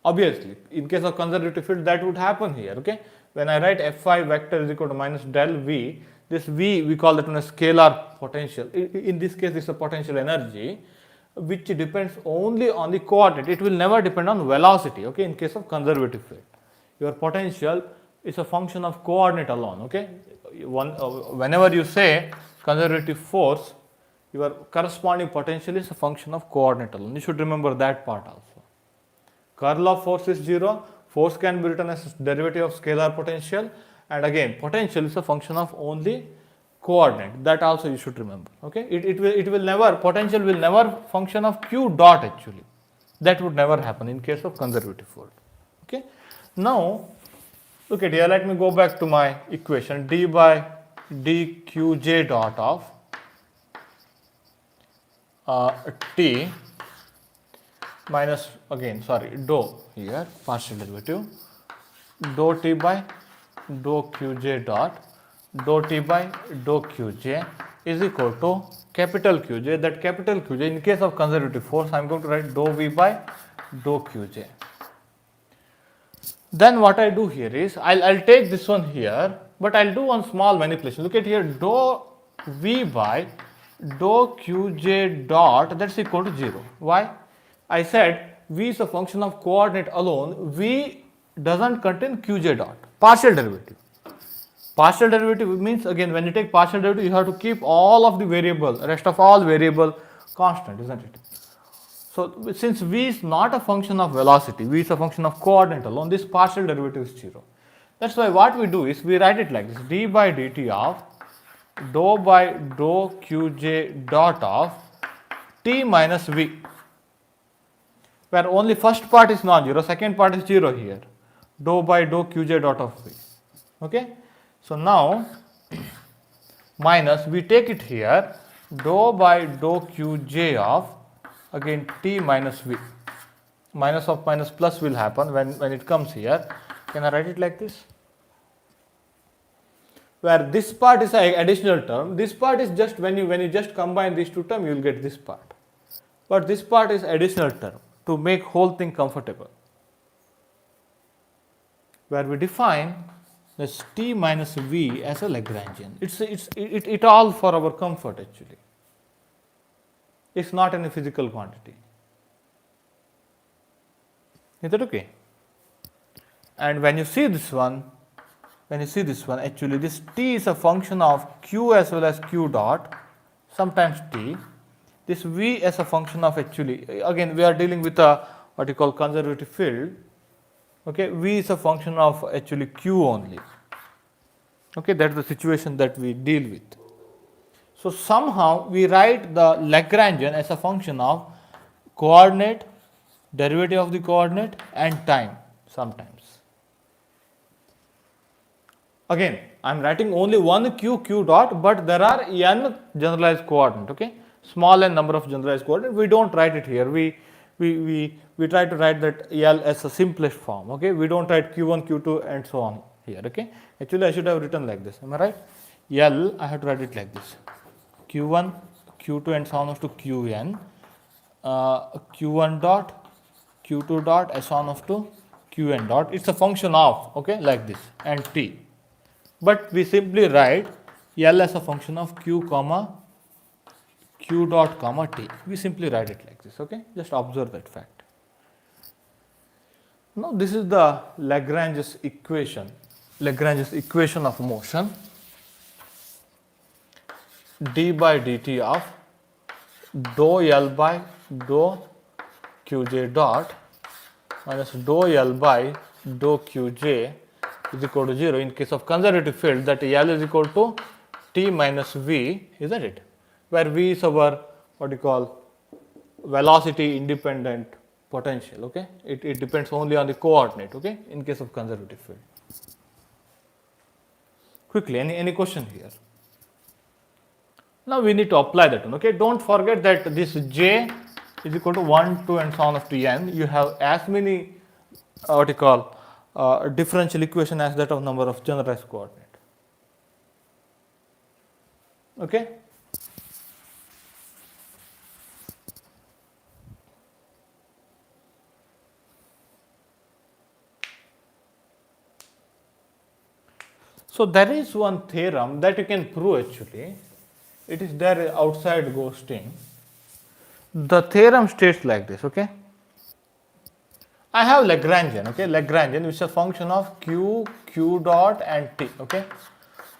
Obviously, in case of conservative field that would happen here, okay. When I write F5 vector is equal to minus del V, this V we call that one a scalar potential. In this case it's a potential energy which depends only on the coordinate. It will never depend on velocity, okay, in case of conservative field. Your potential is a function of coordinate alone, okay. Whenever you say conservative force, your corresponding potential is a function of coordinate alone. You should remember that part also. Curl of force is 0, force can be written as derivative of scalar potential, and again potential is a function of only coordinate. That also you should remember, okay. It will never, potential will never function of q dot actually. That would never happen in case of conservative field, okay. Now look at here, let me go back to my equation, d by dqj dot of t minus, again sorry, dou here, partial derivative, dou t by dou qj dot dou t by dou qj is equal to capital Qj. That capital Qj, in case of conservative force, I am going to write dou v by dou qj. Then what I do here is, I'll take this one here, but I'll do one small manipulation. Look at here, dou v by dou qj dot, that's equal to 0. Why? I said v is a function of coordinate alone. V doesn't contain qj dot, partial derivative. Partial derivative means, again, when you take partial derivative, you have to keep all of the variable, rest of all variable constant, isn't it? So since v is not a function of velocity, v is a function of coordinate alone, this partial derivative is 0. That's why what we do is we write it like this, d by dt of dou by dou qj dot of t minus v, where only first part is non-zero, second part is 0 here. dou by dou qj dot of v. Okay. So now minus, we take it here, dou by dou qj of again t minus v. Minus of minus plus will happen when it comes here. Can I write it like this? Where this part is an additional term, this part is just when you just combine these two terms, you will get this part. But this part is additional term to make whole thing comfortable. Where we define this t minus v as a Lagrangian. It all for our comfort actually. It's not any physical quantity. Is that okay? And when you see this one, actually this t is a function of q as well as q dot, sometimes t. This v as a function of actually, again we are dealing with a what you call conservative field. Okay, v is a function of actually q only. Okay, that's the situation that we deal with. So somehow we write the Lagrangian as a function of coordinate, derivative of the coordinate and time sometimes. Again, I am writing only one q dot, but there are n generalized coordinate. Okay, small n number of generalized coordinate. We don't write it here. We try to write that L as a simplest form. Okay, we don't write q1, q2 and so on here. Okay, actually I should have written like this. Am I right? L, I have to write it like this: q1, q2 and so on up to qn, q1 dot, q2 dot, and so on up to qn dot. It's a function of, okay, like this, and t. But we simply write L as a function of q comma q dot comma t. We simply write it like this. Okay, just observe that fact. Now this is the Lagrange's equation of motion. D by dt of dou L by dou qj dot minus dou L by dou qj is equal to 0 in case of conservative field, that L is equal to t minus v, isn't it? Where v is our what you call velocity independent potential. Okay, it depends only on the coordinate. Okay, in case of conservative field. Quickly, any question here? Now we need to apply that one. Okay, don't forget that this j is equal to 1, 2 and so on up to n. You have as many what you call differential equation as that of number of generalized coordinate. Okay. So there is one theorem that you can prove actually. It is there outside ghosting. The theorem states like this. Okay. I have Lagrangian, okay, Lagrangian which is a function of q, q dot and t, okay.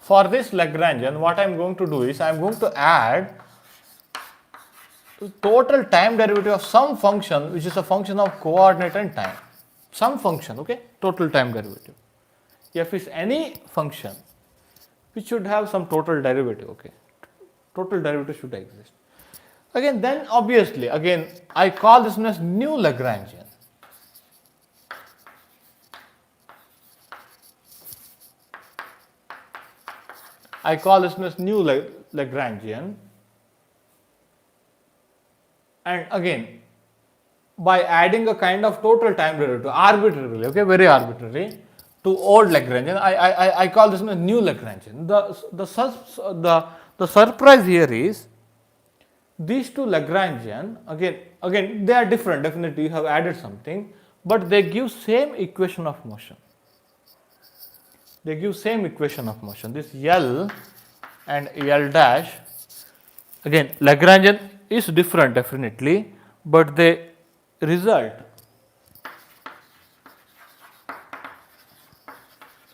For this Lagrangian, what I am going to do is I am going to add total time derivative of some function which is a function of coordinate and time. Some function, okay, total time derivative. F is any function which should have some total derivative, okay. Total derivative should exist. Again, then obviously, again, I call this one as new Lagrangian. I call this one as new Lagrangian, and again by adding a kind of total time derivative arbitrarily, okay, very arbitrary, to old Lagrangian, I call this one a new Lagrangian. The surprise here is these two Lagrangian, again they are different, definitely you have added something, but they give same equation of motion. They give same equation of motion. This L and L dash, again Lagrangian is different definitely, but they result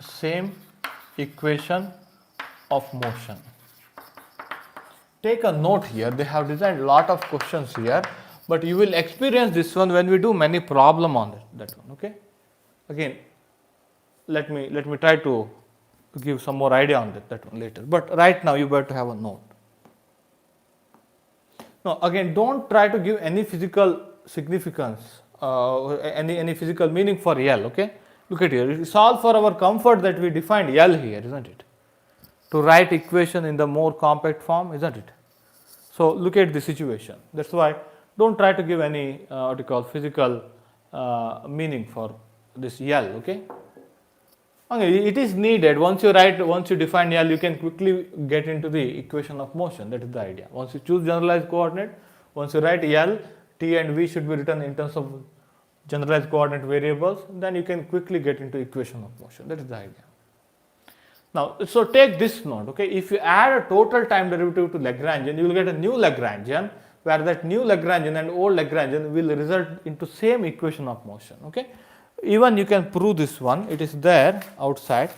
same equation of motion. Take a note here, they have designed a lot of questions here, but you will experience this one when we do many problem on that one, okay. Again, let me try to give some more idea on that one later, but right now you better have a note. Now again, don't try to give any physical significance, any physical meaning for L, okay. Look at here, it's all for our comfort that we defined L here, isn't it? To write equation in the more compact form, isn't it? So look at the situation. That's why don't try to give any what you call physical meaning for this L. Okay. Okay, it is needed. Once you define L, you can quickly get into the equation of motion. That is the idea. Once you choose generalized coordinate, once you write L, T and V should be written in terms of generalized coordinate variables, then you can quickly get into equation of motion. That is the idea. Now, so take this note, okay, if you add a total time derivative to Lagrangian, you will get a new Lagrangian, where that new Lagrangian and old Lagrangian will result into same equation of motion, okay. Even you can prove this one, it is there outside.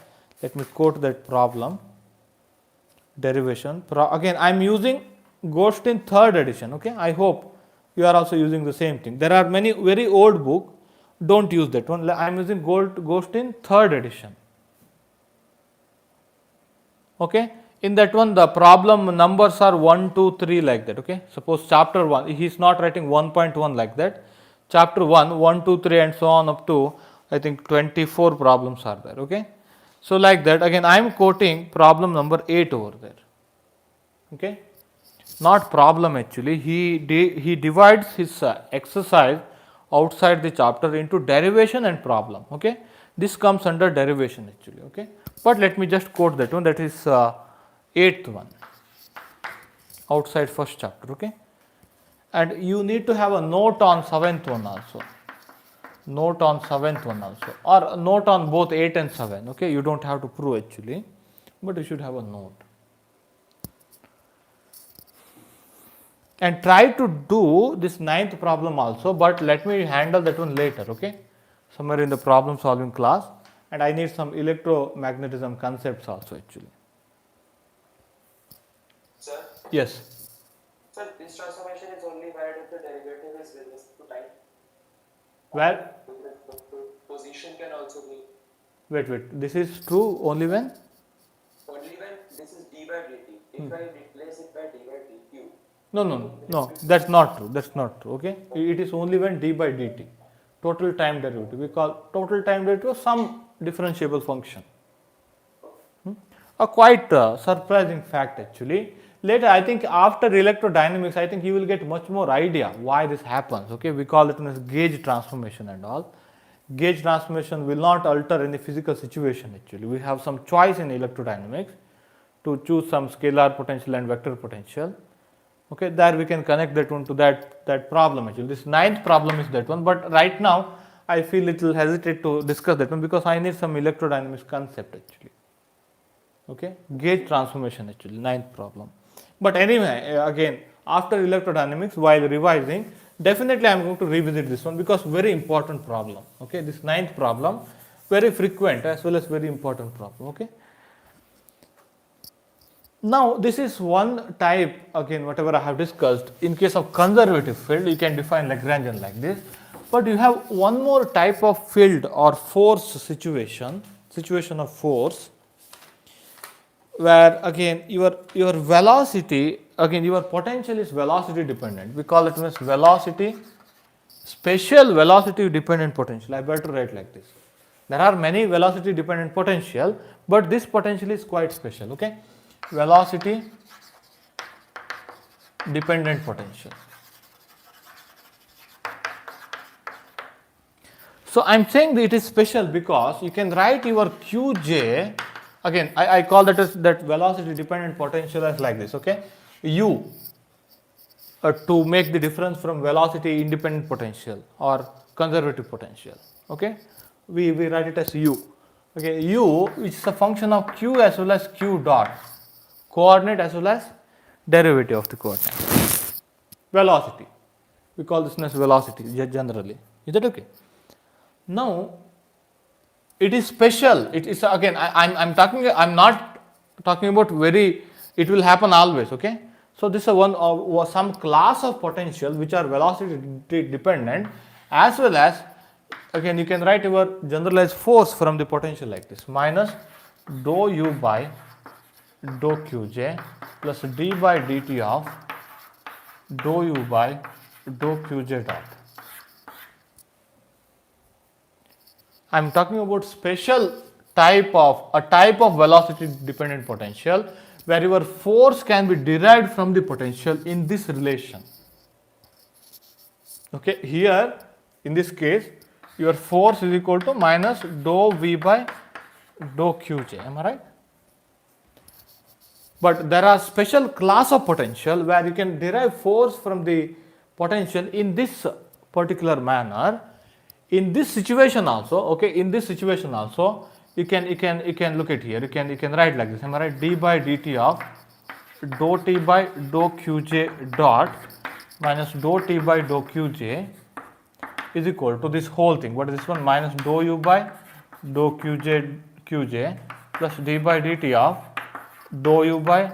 Let me quote that problem, derivation. Again, I am using Ghostin third edition, okay. I hope you are also using the same thing. There are many very old book, don't use that one. I am using Ghostin third edition. Okay, in that one the problem numbers are 1, 2, 3 like that. Okay, suppose chapter 1, he is not writing 1.1 like that. Chapter 1, 1, 2, 3 and so on up to I think 24 problems are there. Okay, so like that again I am quoting problem number 8 over there. Okay, not problem actually. He divides his exercise outside the chapter into derivation and problem. Okay, this comes under derivation actually. Okay, but let me just quote that one, that is 8th one outside first chapter. Okay, and you need to have a note on 7th one also, note on 7th one also, or note on both 8 and 7. Okay, you don't have to prove actually, but you should have a note. And try to do this 9th problem also, but let me handle that one later. Okay, somewhere in the problem solving class, and I need some electromagnetism concepts also actually. Sir? Yes. Sir, this transformation is only valid if the derivative is with respect to time. Where? With respect to position can also be. Wait. This is true only when? Only when this is d by dt. If I replace it by d by dq. No. That's not true. That's not true. Okay. It is only when d by dt. Total time derivative. We call total time derivative some differentiable function. A quite surprising fact actually. Later, I think after electrodynamics, I think you will get much more idea why this happens. Okay, we call it as gauge transformation and all. Gauge transformation will not alter any physical situation actually. We have some choice in electrodynamics to choose some scalar potential and vector potential. Okay, there we can connect that one to that problem actually. This 9th problem is that one, but right now I feel little hesitate to discuss that one because I need some electrodynamics concept actually. Okay, gauge transformation actually, 9th problem. But anyway, again, after electrodynamics, while revising, definitely I am going to revisit this one because very important problem. Okay, this 9th problem, very frequent as well as very important problem. Okay. Now, this is one type, again, whatever I have discussed. In case of conservative field, you can define Lagrangian like this. But you have one more type of field or force situation of force, where again your velocity, again your potential is velocity dependent. We call it as velocity, special velocity dependent potential. I better write like this. There are many velocity dependent potential, but this potential is quite special. Okay, velocity dependent potential. So I am saying that it is special because you can write your Qj. Again, I call that as that velocity dependent potential as like this. Okay, U to make the difference from velocity independent potential or conservative potential. Okay, we write it as U. Okay, U which is a function of Q as well as Q dot, coordinate as well as derivative of the coordinate. Velocity, we call this as velocity generally. Is that okay? Now, it is special. It is again. I'm not talking about very. It will happen always. Okay. So this is one some class of potential which are velocity dependent, as well as again you can write your generalized force from the potential like this, minus dou u by dou qj plus d by dt of dou u by dou qj dot. I am talking about special type of velocity dependent potential where your force can be derived from the potential in this relation. Okay, here in this case your force is equal to minus dou v by dou qj, am I right? But there are special class of potential where you can derive force from the potential in this particular manner. In this situation also, okay, in this situation also, you can look at here. You can write like this. Am I right? D by dt of dou t by dou qj dot minus dou t by dou qj is equal to this whole thing. What is this one? Minus dou u by dou qj plus d by dt of dou u by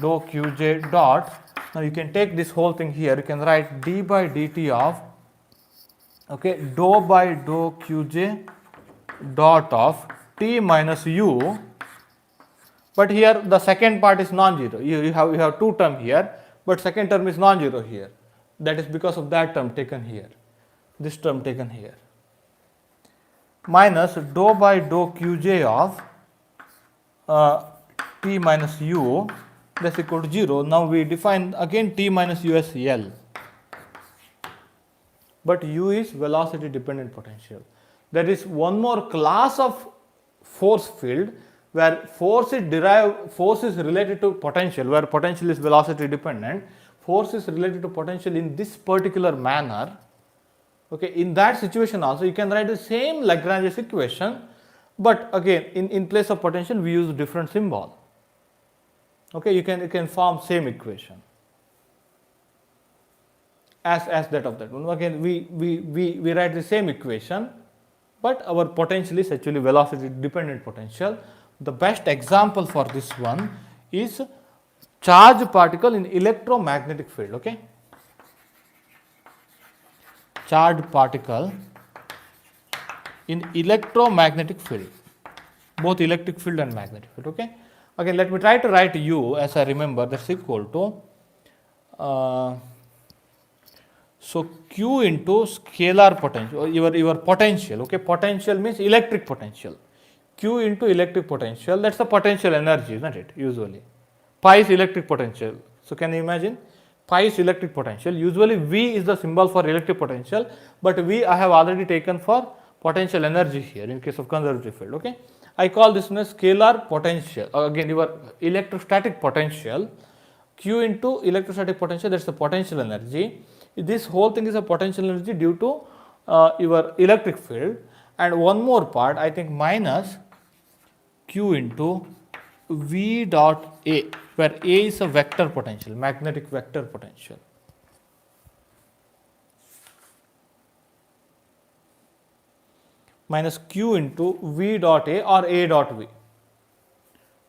dou qj dot. Now you can take this whole thing here. You can write d by dt of, okay, dou by dou qj dot of t minus u. But here the second part is non-zero. You have two term here, but second term is non-zero here. That is because of that term taken here. This term taken here. Minus dou by dou qj of t minus u, that's equal to 0. Now we define again t minus u as L. But u is velocity dependent potential. There is one more class of force field where force is related to potential, where potential is velocity dependent. Force is related to potential in this particular manner. Okay, in that situation also you can write the same Lagrangian equation, but again in place of potential we use different symbol. Okay, you can form same equation as that of that one. Again we write the same equation, but our potential is actually velocity dependent potential. The best example for this one is charge particle in electromagnetic field. Okay, charged particle in electromagnetic field, both electric field and magnetic field. Okay, again let me try to write u as I remember, that's equal to so q into scalar potential, your potential. Okay, potential means electric potential, q into electric potential, that's the potential energy, isn't it? Usually pi is electric potential. So can you imagine, pi is electric potential. Usually V is the symbol for electric potential, but V I have already taken for potential energy here in case of conservative field. Okay, I call this one as scalar potential. Again your electrostatic potential, Q into electrostatic potential, that's the potential energy. This whole thing is a potential energy due to your electric field. And one more part, I think minus Q into V dot A, where A is a vector potential, magnetic vector potential. Minus Q into V dot A or A dot V.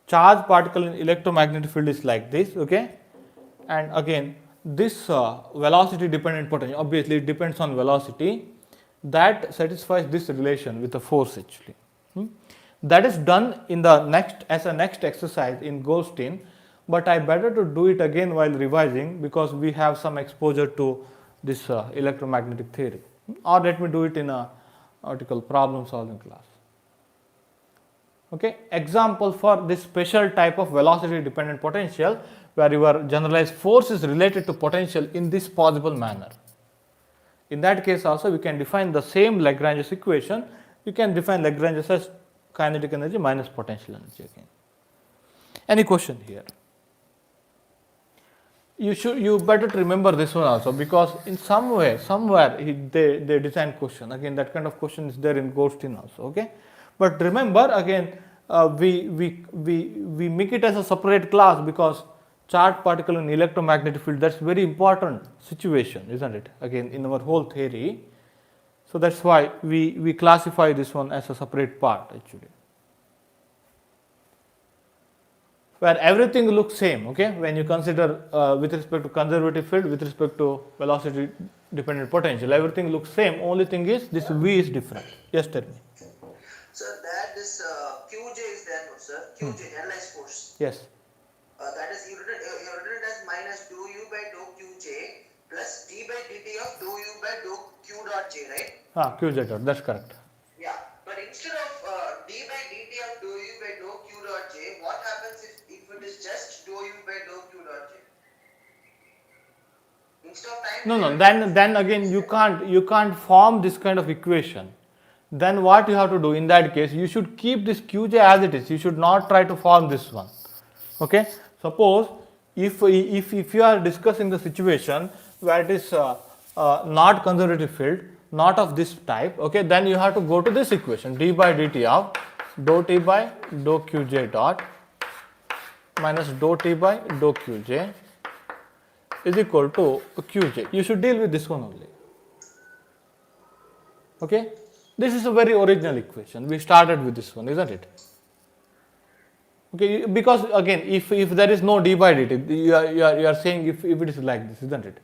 Charge particle in electromagnetic field is like this, okay? And again, this velocity dependent potential, obviously it depends on velocity, that satisfies this relation with the force actually. That is done in the next exercise in Goldstein, but I better to do it again while revising because we have some exposure to this electromagnetic theory, or let me do it in a article problem solving class. Okay, example for this special type of velocity dependent potential where your generalized force is related to potential in this possible manner. In that case also we can define the same Lagrangian equation. You can define Lagrangian as kinetic energy minus potential energy again. Any question here? You better to remember this one also, because in some way, somewhere they design question. Again, that kind of question is there in Goldstein also. Okay, but remember again, we make it as a separate class because charged particle in electromagnetic field, that's very important situation, isn't it? Again, in our whole theory. So that's why we classify this one as a separate part actually, where everything looks same. Okay, when you consider with respect to conservative field, with respect to velocity dependent potential, everything looks same. Only thing is this V is different. Yes, tell me. Sir, that this Qj is there, no sir? Qj, generalized force. Yes. That is you written it as minus dou u by dou qj plus d by dt of dou u by dou q dot j, right? Qz dot, that's correct. Yeah, but in just dou u by dou q dot j. Instead of time. No, then again you can't form this kind of equation. Then what you have to do in that case, you should keep this qj as it is. You should not try to form this one. Okay. Suppose if you are discussing the situation where it is not conservative field, not of this type, okay, then you have to go to this equation, d by dt of dou t by dou qj dot minus dou t by dou qj is equal to qj. You should deal with this one only. Okay, this is a very original equation. We started with this one, isn't it? Okay, because again, if there is no d by dt, you are saying if it is like this, isn't it?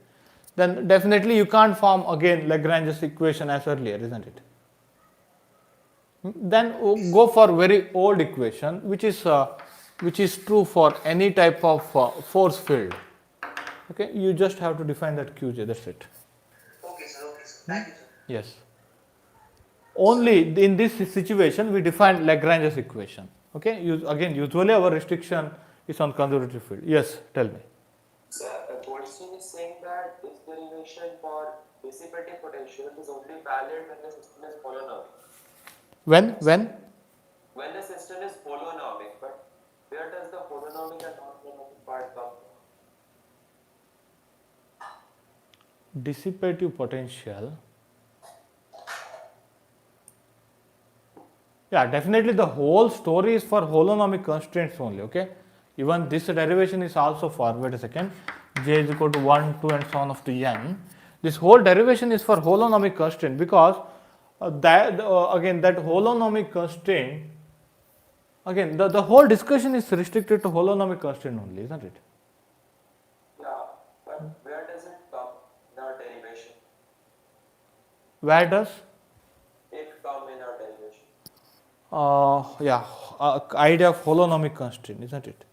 Then definitely you can't form again Lagrange's equation as earlier, isn't it? Then go for very old equation, which is true for any type of force field. Okay, you just have to define that qj. That's it. Okay, sir. Thank you, sir. Yes. Only in this situation we define Lagrange's equation. Okay. Again, usually our restriction is on conservative field. Yes. Tell me. Sir, Goldstein is saying that this derivation for dissipative potential is only valid when the system is holonomic. When? When the system is holonomic, but where does the holonomic and non-holonomic part come from? Dissipative potential. Yeah, definitely the whole story is for holonomic constraints only. Okay. Even this derivation is also for, wait a second, j is equal to 1, 2 and so on up to n. This whole derivation is for holonomic constraint because again that holonomic constraint, again the whole discussion is restricted to holonomic constraint only, isn't it? Yeah, but where does it come in our derivation? Where does? It come in our derivation. Idea of holonomic constraint, isn't it?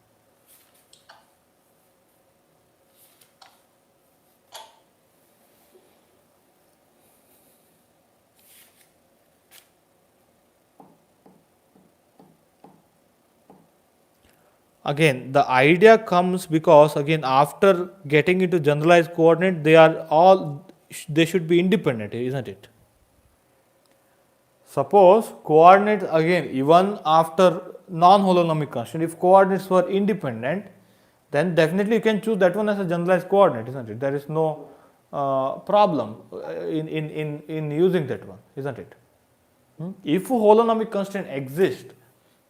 Again, the idea comes because again after getting into generalized coordinate, they should be independent, isn't it? Suppose coordinates again, even after non-holonomic constraint, if coordinates were independent, then definitely you can choose that one as a generalized coordinate, isn't it? There is no problem in using that one, isn't it? If holonomic constraint exists,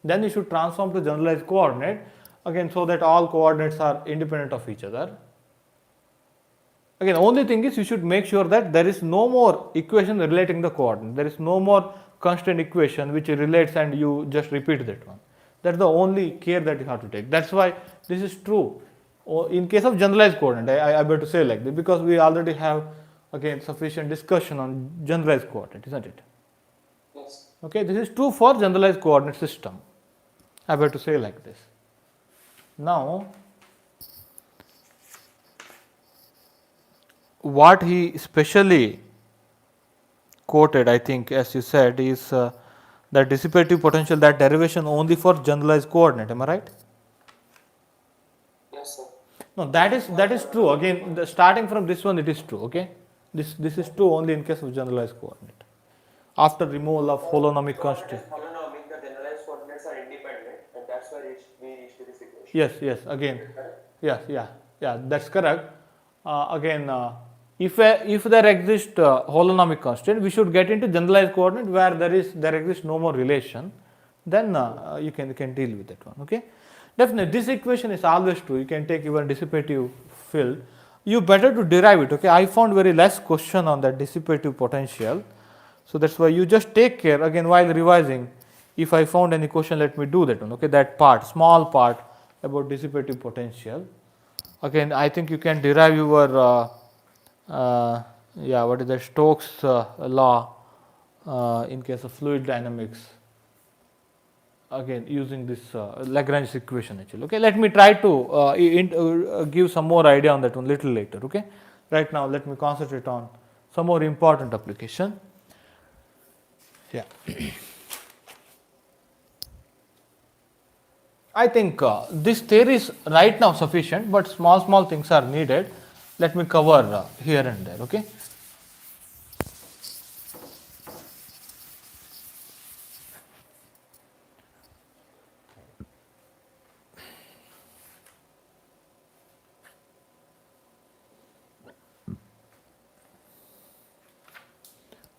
then you should transform to generalized coordinate again so that all coordinates are independent of each other. Again, only thing is you should make sure that there is no more equation relating the coordinate. There is no more constraint equation which relates and you just repeat that one. That's the only care that you have to take. That's why this is true. In case of generalized coordinate, I better say like this because we already have again sufficient discussion on generalized coordinate, isn't it? Yes. Okay, this is true for generalized coordinate system. I better say like this. Now, what he specially quoted, I think, as you said, is that dissipative potential, that derivation only for generalized coordinate. Am I right? Yes, sir. No, that is true. Again, starting from this one, it is true. Okay, this is true only in case of generalized coordinate. After removal of holonomic constraint. Holonomic, the generalized coordinates are independent, and that's why we reach to this equation. Yes. Again, yeah. That's correct. Again, if there exists holonomic constraint, we should get into generalized coordinate where there exists no more relation. Then you can deal with that one. Okay. Definitely, this equation is always true. You can take even dissipative field. You better to derive it. Okay. I found very less question on that dissipative potential. So that's why you just take care again while revising. If I found any question, let me do that one. Okay, that part, small part about dissipative potential. Again, I think you can derive your what is the Stokes law in case of fluid dynamics. Again, using this Lagrange equation actually. Okay, let me try to give some more idea on that one little later. Okay, right now let me concentrate on some more important application. Yeah. I think this theory is right now sufficient, but small things are needed. Let me cover here and there. Okay.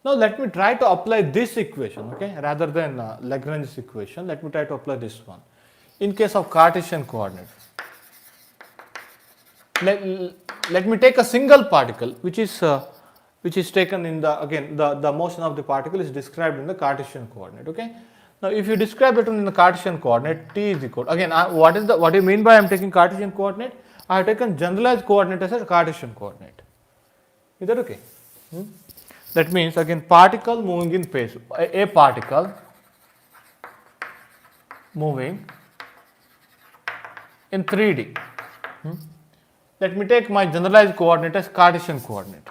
Now let me try to apply this equation, okay, rather than Lagrange's equation. Let me try to apply this one. In case of Cartesian coordinates, let me take a single particle which is taken in the, again, the motion of the particle is described in the Cartesian coordinate. Okay. Now if you describe it in the Cartesian coordinate, t is equal, again, what do you mean by I am taking Cartesian coordinate? I have taken generalized coordinate as a Cartesian coordinate. Is that okay? That means, again, particle moving in phase, a particle moving in 3D. Let me take my generalized coordinate as Cartesian coordinate.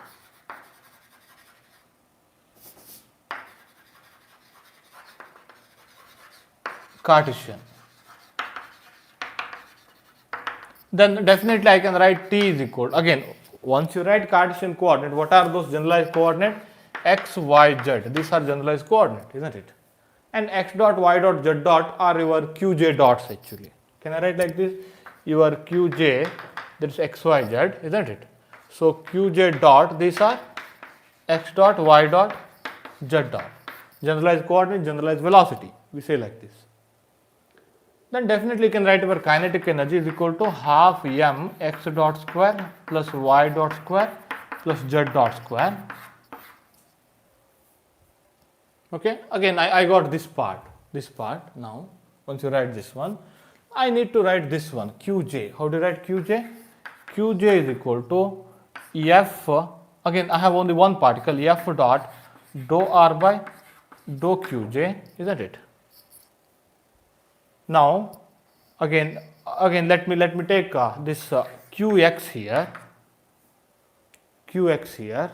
Cartesian. Then definitely I can write t is equal. Again, once you write Cartesian coordinate, what are those generalized coordinates? X, Y, Z. These are generalized coordinates, isn't it? And x dot, y dot, z dot are your qj dots actually. Can I write like this? Your qj, that is x, y, z, isn't it? So qj dot, these are x dot, y dot, z dot. Generalized coordinate, generalized velocity. We say like this. Then definitely you can write our kinetic energy is equal to half m x dot square plus y dot square plus z dot square. Okay, again I got this part now. Once you write this one, I need to write this one, qj. How do you write qj? Qj is equal to f, again I have only one particle, f dot dou r by dou qj, isn't it? Now again let me take this qx here.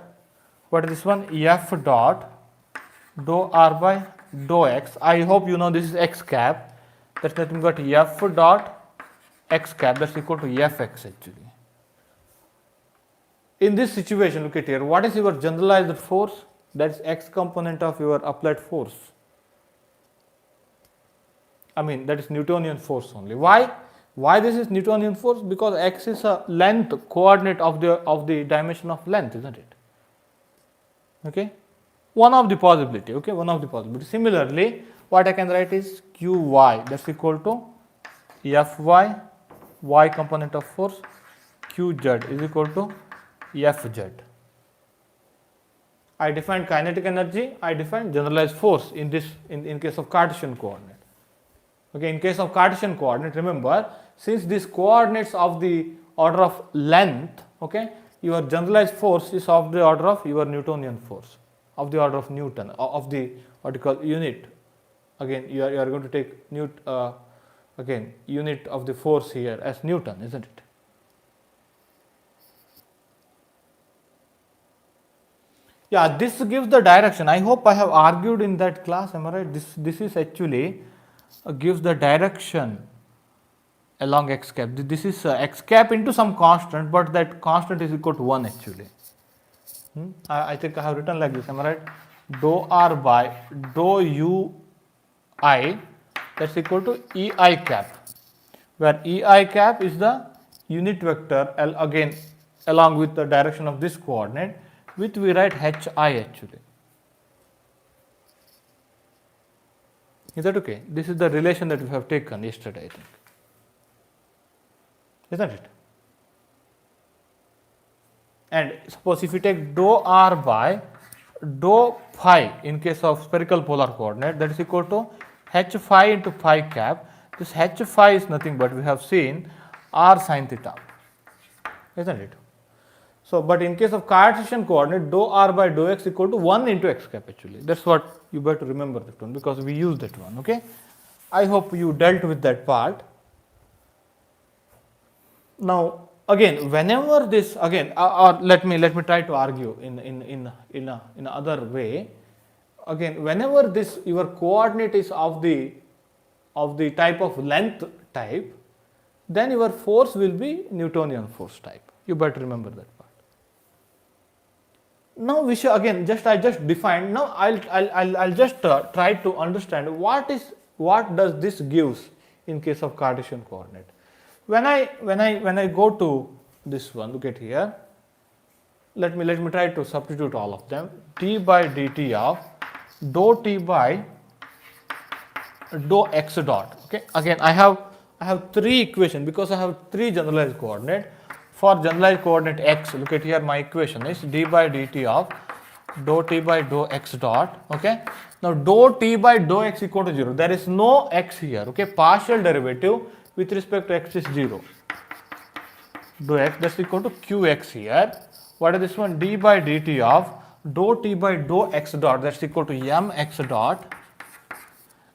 What is this one? F dot dou r by dou x. I hope you know this is x cap. That's nothing but f dot x cap, that's equal to fx actually. In this situation, look at here, what is your generalized force? That is x component of your applied force. I mean, that is Newtonian force only. Why this is Newtonian force? Because x is a length coordinate of the dimension of length, isn't it? Okay. One of the possibility. Okay, one of the possibility. Similarly, what I can write is qy, that's equal to fy, y component of force, qz is equal to fz. I define kinetic energy, I define generalized force in this in case of Cartesian coordinate. Okay, in case of Cartesian coordinate, remember, since these coordinates of the order of length, okay, your generalized force is of the order of your Newtonian force, of the order of Newton, of the what you call unit. Again, you are going to take again unit of the force here as Newton, isn't it? Yeah, this gives the direction. I hope I have argued in that class. Am I right? This is actually gives the direction along x cap. This is x cap into some constant, but that constant is equal to 1 actually. I think I have written like this. Am I right? Dou r by dou u I, that's equal to ei cap, where ei cap is the unit vector again along with the direction of this coordinate, which we write hi actually. Is that okay? This is the relation that we have taken yesterday, I think. Isn't it? And suppose if you take dou r by dou phi in case of spherical polar coordinate, that is equal to h phi into phi cap. This h phi is nothing but we have seen r sin theta, isn't it? So, but in case of Cartesian coordinate, dou r by dou x equal to 1 into x cap actually. That's what you better remember that one, because we use that one. Okay, I hope you dealt with that part. Now again, whenever this again, or let me try to argue in another way. Again, whenever this your coordinate is of the type of length type, then your force will be Newtonian force type. You better remember that part. Now we should again I just defined. Now I'll just try to understand what does this gives in case of Cartesian coordinate. When I go to this one, look at here. Let me try to substitute all of them. T by dt of dou t by dou x dot. Okay. Again I have three equations because I have three generalized coordinate. For generalized coordinate x, look at here, my equation is d by dt of dou t by dou x dot. Okay. Now dou t by dou x equal to 0. There is no x here. Okay. Partial derivative with respect to x is 0. Dou x, that's equal to qx here. What is this one? D by dt of dou t by dou x dot, that's equal to mx dot.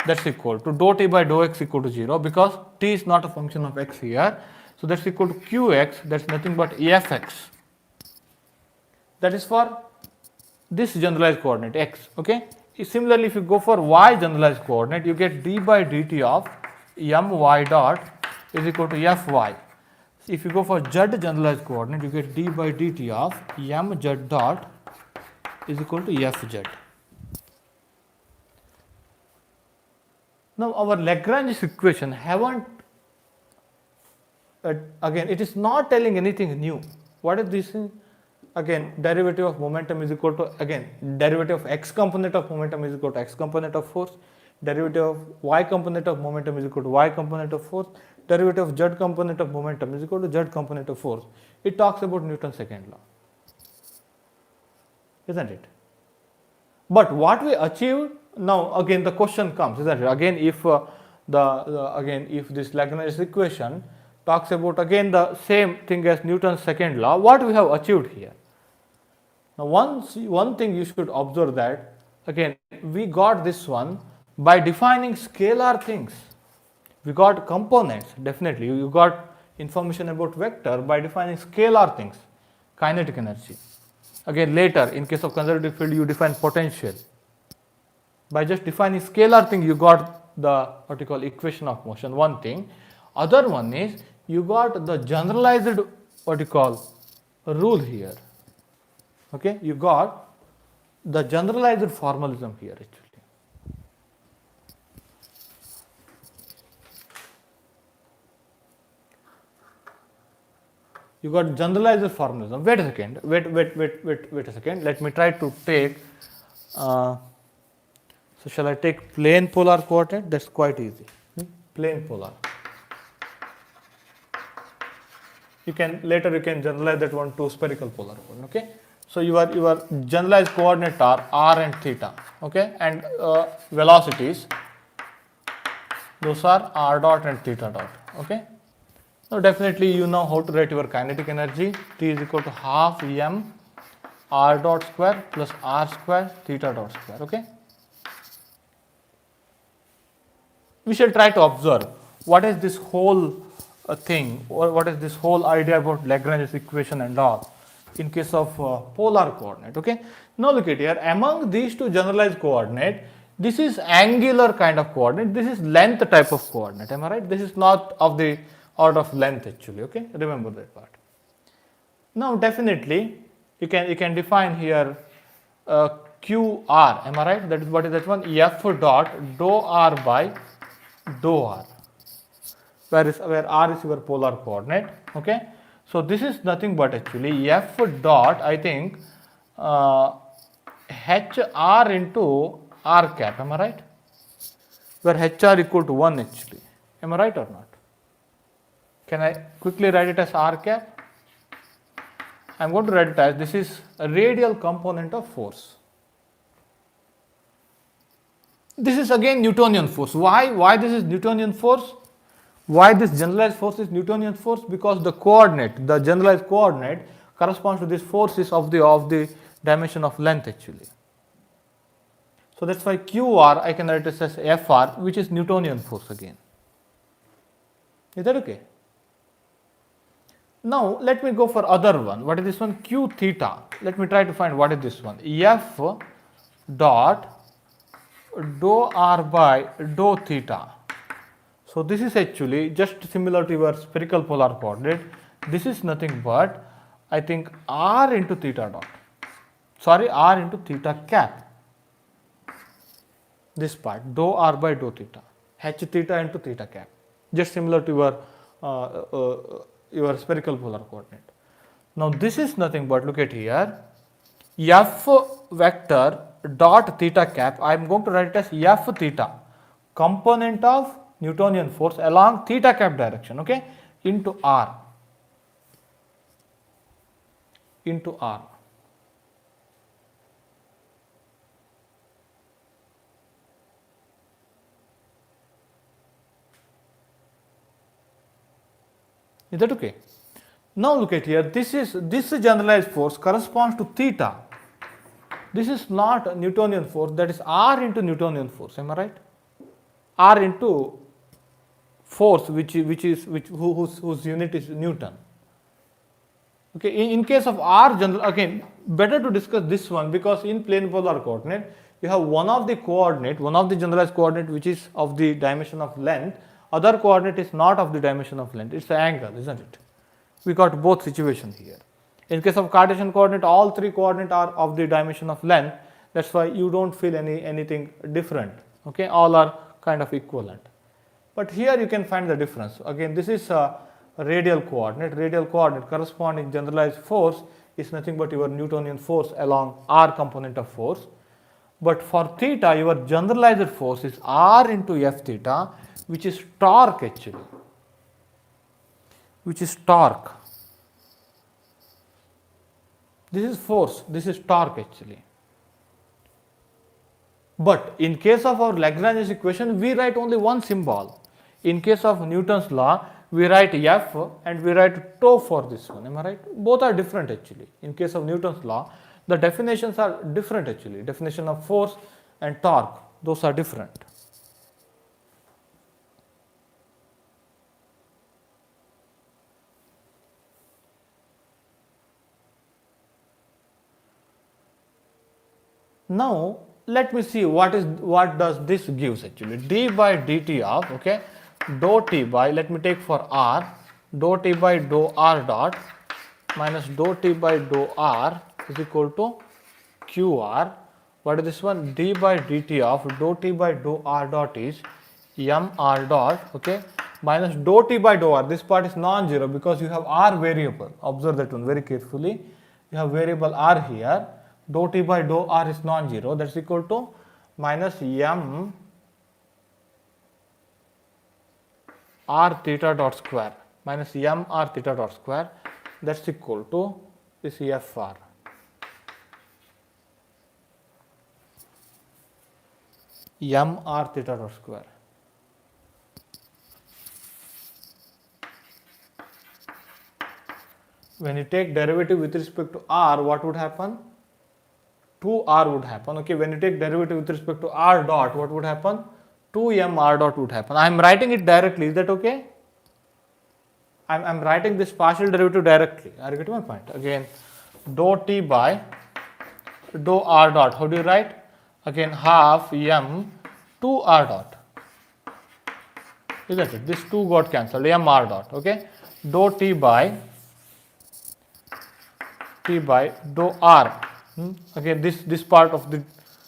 That's equal to dou t by dou x equal to 0 because t is not a function of x here. So that's equal to qx, that's nothing but fx. That is for this generalized coordinate x. Okay. Similarly, if you go for y generalized coordinate, you get d by dt of my dot is equal to fy. If you go for z generalized coordinate, you get d by dt of mz dot is equal to fz. Now our Lagrange's equation haven't again it is not telling anything new. What is this thing? Again, derivative of momentum is equal to, again, derivative of x component of momentum is equal to x component of force. Derivative of y component of momentum is equal to y component of force. Derivative of z component of momentum is equal to z component of force. It talks about Newton's second law, isn't it? But what we achieved, now again the question comes, isn't it? Again, if if this Lagrange's equation talks about again the same thing as Newton's second law, what we have achieved here? Now one thing you should observe that again we got this one by defining scalar things. We got components, definitely you got information about vector by defining scalar things, kinetic energy. Again later in case of conservative field you define potential. By just defining scalar thing you got the what you call equation of motion, one thing. Other one is you got the generalized what you call rule here. Okay, you got the generalized formalism here actually. You got generalized formalism. Wait a second. Wait a second. Let me try to take. So shall I take plane polar coordinate? That's quite easy. Plane polar. You can generalize that one to spherical polar coordinate. Okay. So your generalized coordinate are r and theta. Okay, and velocities. Those are r dot and theta dot. Okay. Now definitely you know how to write your kinetic energy. T is equal to half m r dot square plus r square theta dot square. Okay. We shall try to observe what is this whole thing, or what is this whole idea about Lagrange's equation and all in case of polar coordinate. Okay. Now look at here, among these two generalized coordinate, this is angular kind of coordinate, this is length type of coordinate. Am I right? This is not of the order of length actually. Okay. Remember that part. Now definitely you can define here QR. Am I right? That is what is that one? F dot dou r by dou r. Where r is your polar coordinate. Okay. So this is nothing but actually F dot, I think HR into r cap. Am I right? Where HR equal to 1 actually. Am I right or not? Can I quickly write it as r cap? I am going to write it as this is a radial component of force. This is again Newtonian force. Why this is Newtonian force? Why this generalized force is Newtonian force? Because the coordinate, the generalized coordinate corresponds to this forces of the dimension of length actually. So that's why QR I can write it as FR, which is Newtonian force again. Is that okay? Now let me go for other one. What is this one? Q theta. Let me try to find what is this one. F dot dou r by dou theta. So this is actually just similar to your spherical polar coordinate. This is nothing but I think r into theta dot. Sorry, r into theta cap. This part dou r by dou theta, h theta into theta cap, just similar to your spherical polar coordinate. Now this is nothing but, look at here, f vector dot theta cap. I am going to write it as f theta, component of Newtonian force along theta cap direction, okay, into r. Into r. Is that okay? Now look at here, this generalized force corresponds to theta. This is not Newtonian force, that is r into Newtonian force, am I right? R into force whose unit is Newton. Okay, in case of r general, again better to discuss this one, because in plane polar coordinate you have one of the generalized coordinate which is of the dimension of length, other coordinate is not of the dimension of length, it's the angle, isn't it? We got both situations here. In case of Cartesian coordinate, all three coordinates are of the dimension of length, that's why you don't feel anything different, okay, all are kind of equivalent. But here you can find the difference. Again, this is a radial coordinate corresponding generalized force is nothing but your Newtonian force along r component of force. But for theta, your generalized force is r into f theta, which is torque actually, which is torque. This is force, this is torque actually. But in case of our Lagrangian equation, we write only one symbol. In case of Newton's law, we write f and we write tau for this one, am I right? Both are different actually. In case of Newton's law, the definitions are different actually. Definition of force and torque, those are different. Now let me see what does this gives actually. D by dt of, okay, dou t by, let me take for r, dou t by dou r dot minus dou t by dou r is equal to qr. What is this one? D by dt of dou t by dou r dot is m r dot, okay, minus dou t by dou r. This part is non-zero because you have r variable. Observe that one very carefully. You have variable r here. Dou t by dou r is non-zero, that's equal to minus m r theta dot square, minus m r theta dot square, that's equal to this fr. M r theta dot square. When you take derivative with respect to r, what would happen? 2r would happen. Okay, when you take derivative with respect to r dot, what would happen? 2m r dot would happen. I am writing it directly, is that okay? I am writing this partial derivative directly. Are you getting my point? Again, dou t by dou r dot, how do you write? Again, half m 2r dot. Isn't it? This 2 got cancelled, m r dot, okay? Dou t by dou r. Again, this part of the,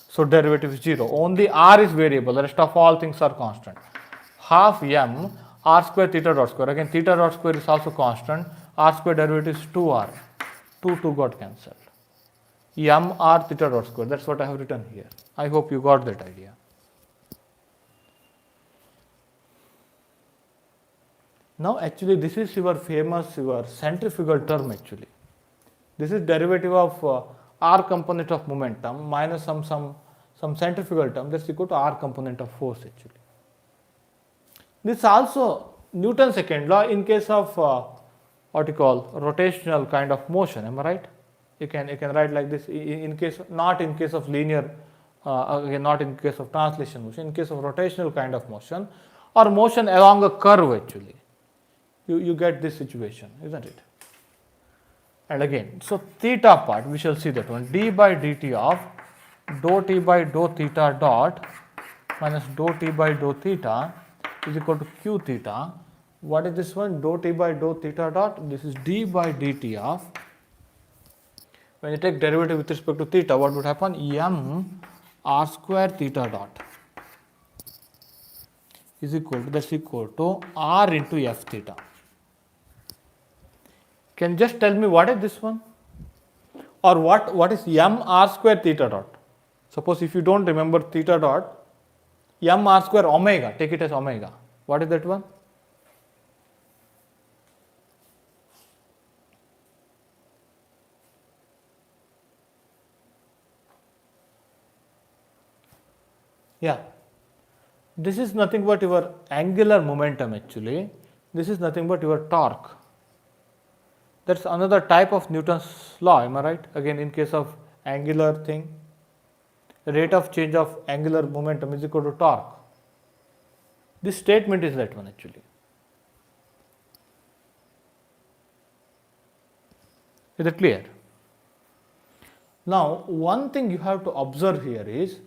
so derivative is 0. Only r is variable, the rest of all things are constant. Half m r square theta dot square. Again, theta dot square is also constant. R square derivative is 2r. 2 got cancelled. M r theta dot square. That's what I have written here. I hope you got that idea. Now, actually, this is your famous centrifugal term actually. This is derivative of r component of momentum minus some centrifugal term, that's equal to r component of force actually. This also Newton's second law in case of what you call rotational kind of motion, am I right? You can write like this in case, not in case of linear, again not in case of translation motion, in case of rotational kind of motion or motion along a curve actually. You get this situation, isn't it? And again, so theta part, we shall see that one, d by dt of dou t by dou theta dot minus dou t by dou theta is equal to q theta. What is this one? Dou t by dou theta dot. This is d by dt of, when you take derivative with respect to theta, what would happen? M r square theta dot is equal to, that's equal to r into f theta. Can you just tell me what is this one? Or what is m r square theta dot? Suppose if you don't remember theta dot, m r square omega, take it as omega. What is that one? Yeah. This is nothing but your angular momentum actually. This is nothing but your torque. That's another type of Newton's law, am I right? Again, in case of angular thing, the rate of change of angular momentum is equal to torque. This statement is that one actually. Is it clear? Now, one thing you have to observe here is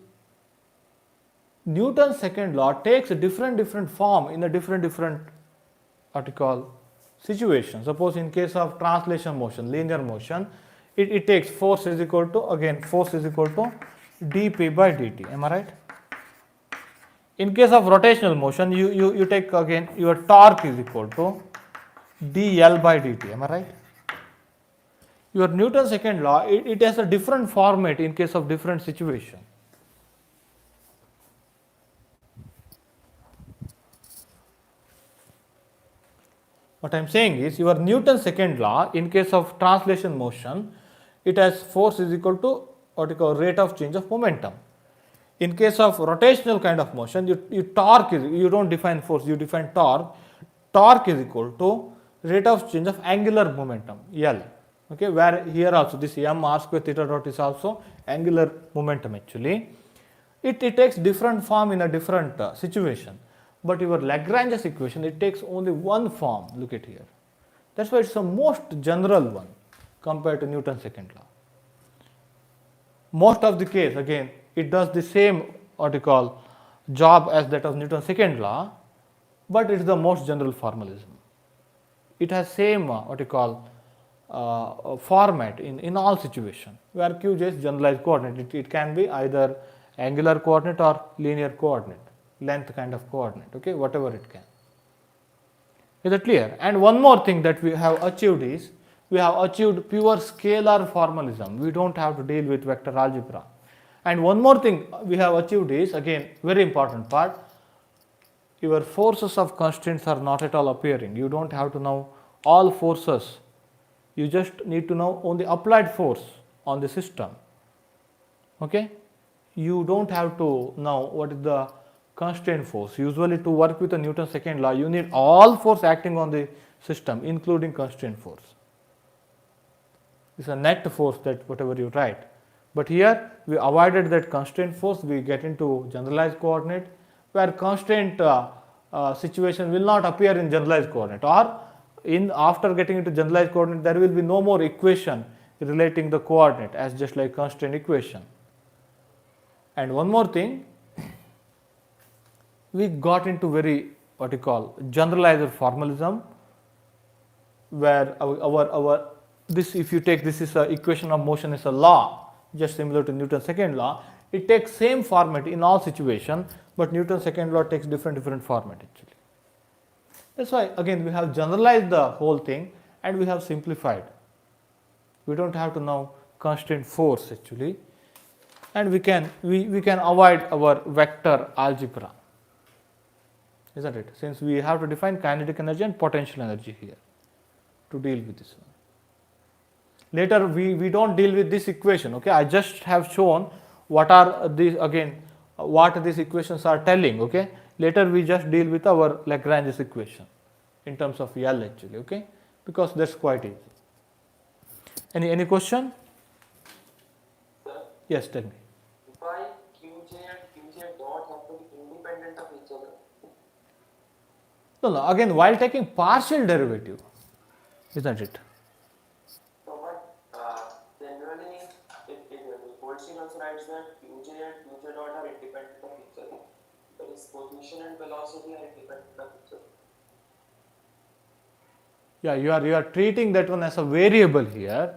Newton's second law takes a different form in a different what you call situation. Suppose in case of translation motion, linear motion, it takes force is equal to, again force is equal to dp by dt. Am I right? In case of rotational motion, you take again your torque is equal to dl by dt. Am I right? Your Newton's second law, it has a different format in case of different situation. What I am saying is your Newton's second law in case of translation motion, it has force is equal to what you call rate of change of momentum. In case of rotational kind of motion, you torque is, you don't define force, you define torque. Torque is equal to rate of change of angular momentum, L. Okay, where here also this m r square theta dot is also angular momentum actually. It takes different form in a different situation. But your Lagrange's equation, it takes only one form. Look at here. That's why it's the most general one compared to Newton's second law. Most of the case, again, it does the same what you call job as that of Newton's second law, but it's the most general formalism. It has same what you call format in all situations, where Qj is generalized coordinate. It can be either angular coordinate or linear coordinate, length kind of coordinate, okay, whatever it can. Is that clear? And one more thing that we have achieved is, we have achieved pure scalar formalism. We don't have to deal with vector algebra. And one more thing we have achieved is, again, very important part, your forces of constraints are not at all appearing. You don't have to know all forces. You just need to know only applied force on the system. Okay? You don't have to know what is the constraint force. Usually to work with the Newton's second law, you need all force acting on the system, including constraint force. It's a net force, that whatever you write. But here we avoided that constraint force, we get into generalized coordinate, where constraint situation will not appear in generalized coordinate, or in after getting into generalized coordinate there will be no more equation relating the coordinate as just like constraint equation. And one more thing, we got into very what you call generalized formalism, where our this, if you take this is a equation of motion is a law, just similar to Newton's second law. It takes same format in all situation, but Newton's second law takes different format actually. That's why again we have generalized the whole thing and we have simplified. We don't have to know constraint force actually, and we can avoid our vector algebra, isn't it? Since we have to define kinetic energy and potential energy here to deal with this one. Later we don't deal with this equation, okay? I just have shown what are these, again, what these equations are telling, okay? Later we just deal with our Lagrange's equation in terms of L actually, okay? Because that's quite easy. Any question? Sir, Yes, tell me. why Qj and Qj dot have to be independent of each other? No, again, while taking partial derivative, isn't it? So, but generally, if Goldstein also writes that Qj and Qj dot are independent of each other, but its position and velocity are independent of each other. Yeah, you are treating that one as a variable here,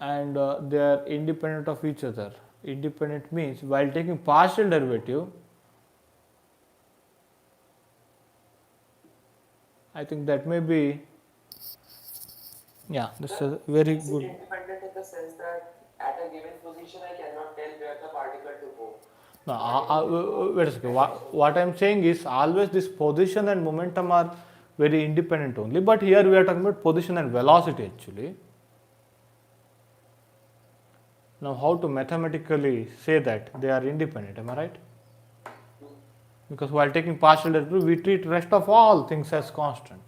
and they are independent of each other. Independent means while taking partial derivative, I think that may be, yeah, this is a very Is it good. independent in the sense that at a given position I cannot tell where the particle to go? No, wait a second. What I am saying is always this position and momentum are very independent only, but here we are talking about position and velocity actually. Now, how to mathematically say that they are independent? Am I right? Because while taking partial derivative, we treat rest of all things as constant.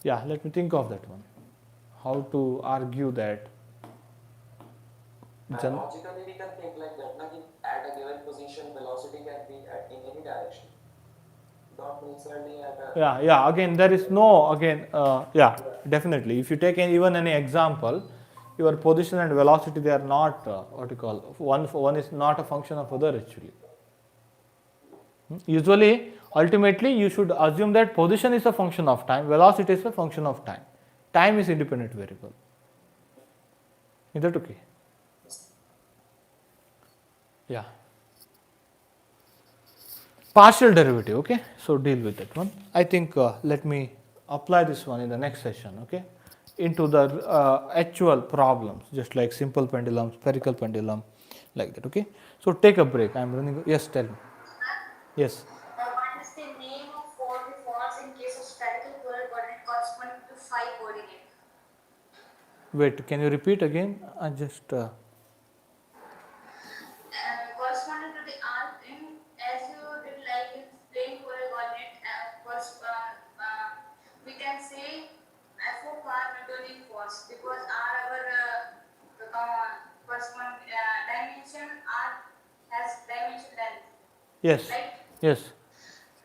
Yeah, let me think of that one. How to argue that? Logically, we can think like that. Like at a given position, velocity can be in any direction. Not necessarily at a. Yeah. Again, there is no yeah, definitely. If you take even any example, your position and velocity they are not what you call one is not a function of other actually. Usually, ultimately, you should assume that position is a function of time, velocity is a function of time. Time is independent variable. Is that okay? Yeah. Partial derivative, okay? So deal with that one. I think let me apply this one in the next session, okay? Into the actual problems, just like simple pendulum, spherical pendulum, like that, okay? So take a break. I'm running. Yes, tell me. Yes. What is the name of all the forms in case of spherical polar coordinate corresponding to phi coordinate? Wait, can you repeat again? I just. Corresponding to the R in as you did like in plane polar coordinate, we can say F of R Newtonian force because R our corresponding dimension R has dimension length. Yes. Right? Yes.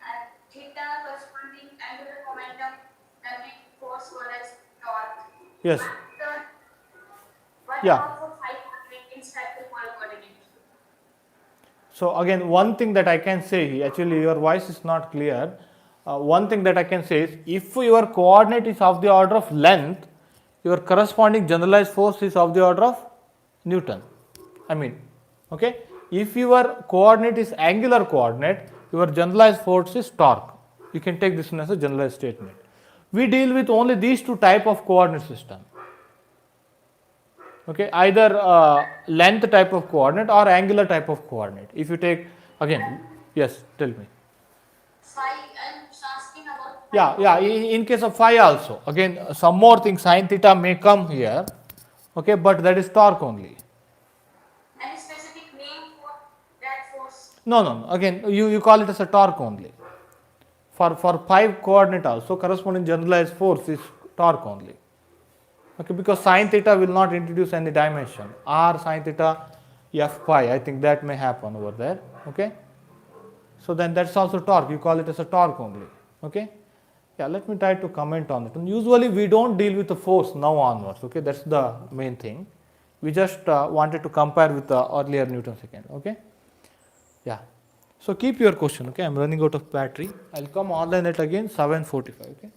And theta corresponding angular momentum and the force called as torque. Yes. What Yeah. about for phi coordinate in spherical polar coordinate? So again, one thing that I can say, actually your voice is not clear. One thing that I can say is, if your coordinate is of the order of length, your corresponding generalized force is of the order of Newton. I mean, okay. If your coordinate is angular coordinate, your generalized force is torque. You can take this one as a generalized statement. We deal with only these two type of coordinate system. Okay, either length type of coordinate or angular type of coordinate. If you take again, yes, tell me. Phi, I'm asking about Yeah, phi. yeah. In case of phi also, again, some more things. Sin theta may come here. Okay, but that is torque only. Any specific name for that force? No. Again, you call it as a torque only. For phi coordinate also, corresponding generalized force is torque only. Okay, because sin theta will not introduce any dimension. R sin theta f phi, I think that may happen over there. Okay. So then that's also torque. You call it as a torque only. Okay. Yeah, let me try to comment on it. And usually we don't deal with the force now onwards. Okay, that's the main thing. We just wanted to compare with the earlier Newton second. Okay. Yeah. So keep your question. Okay, I'm running out of battery. I'll come online at again 7:45. Okay.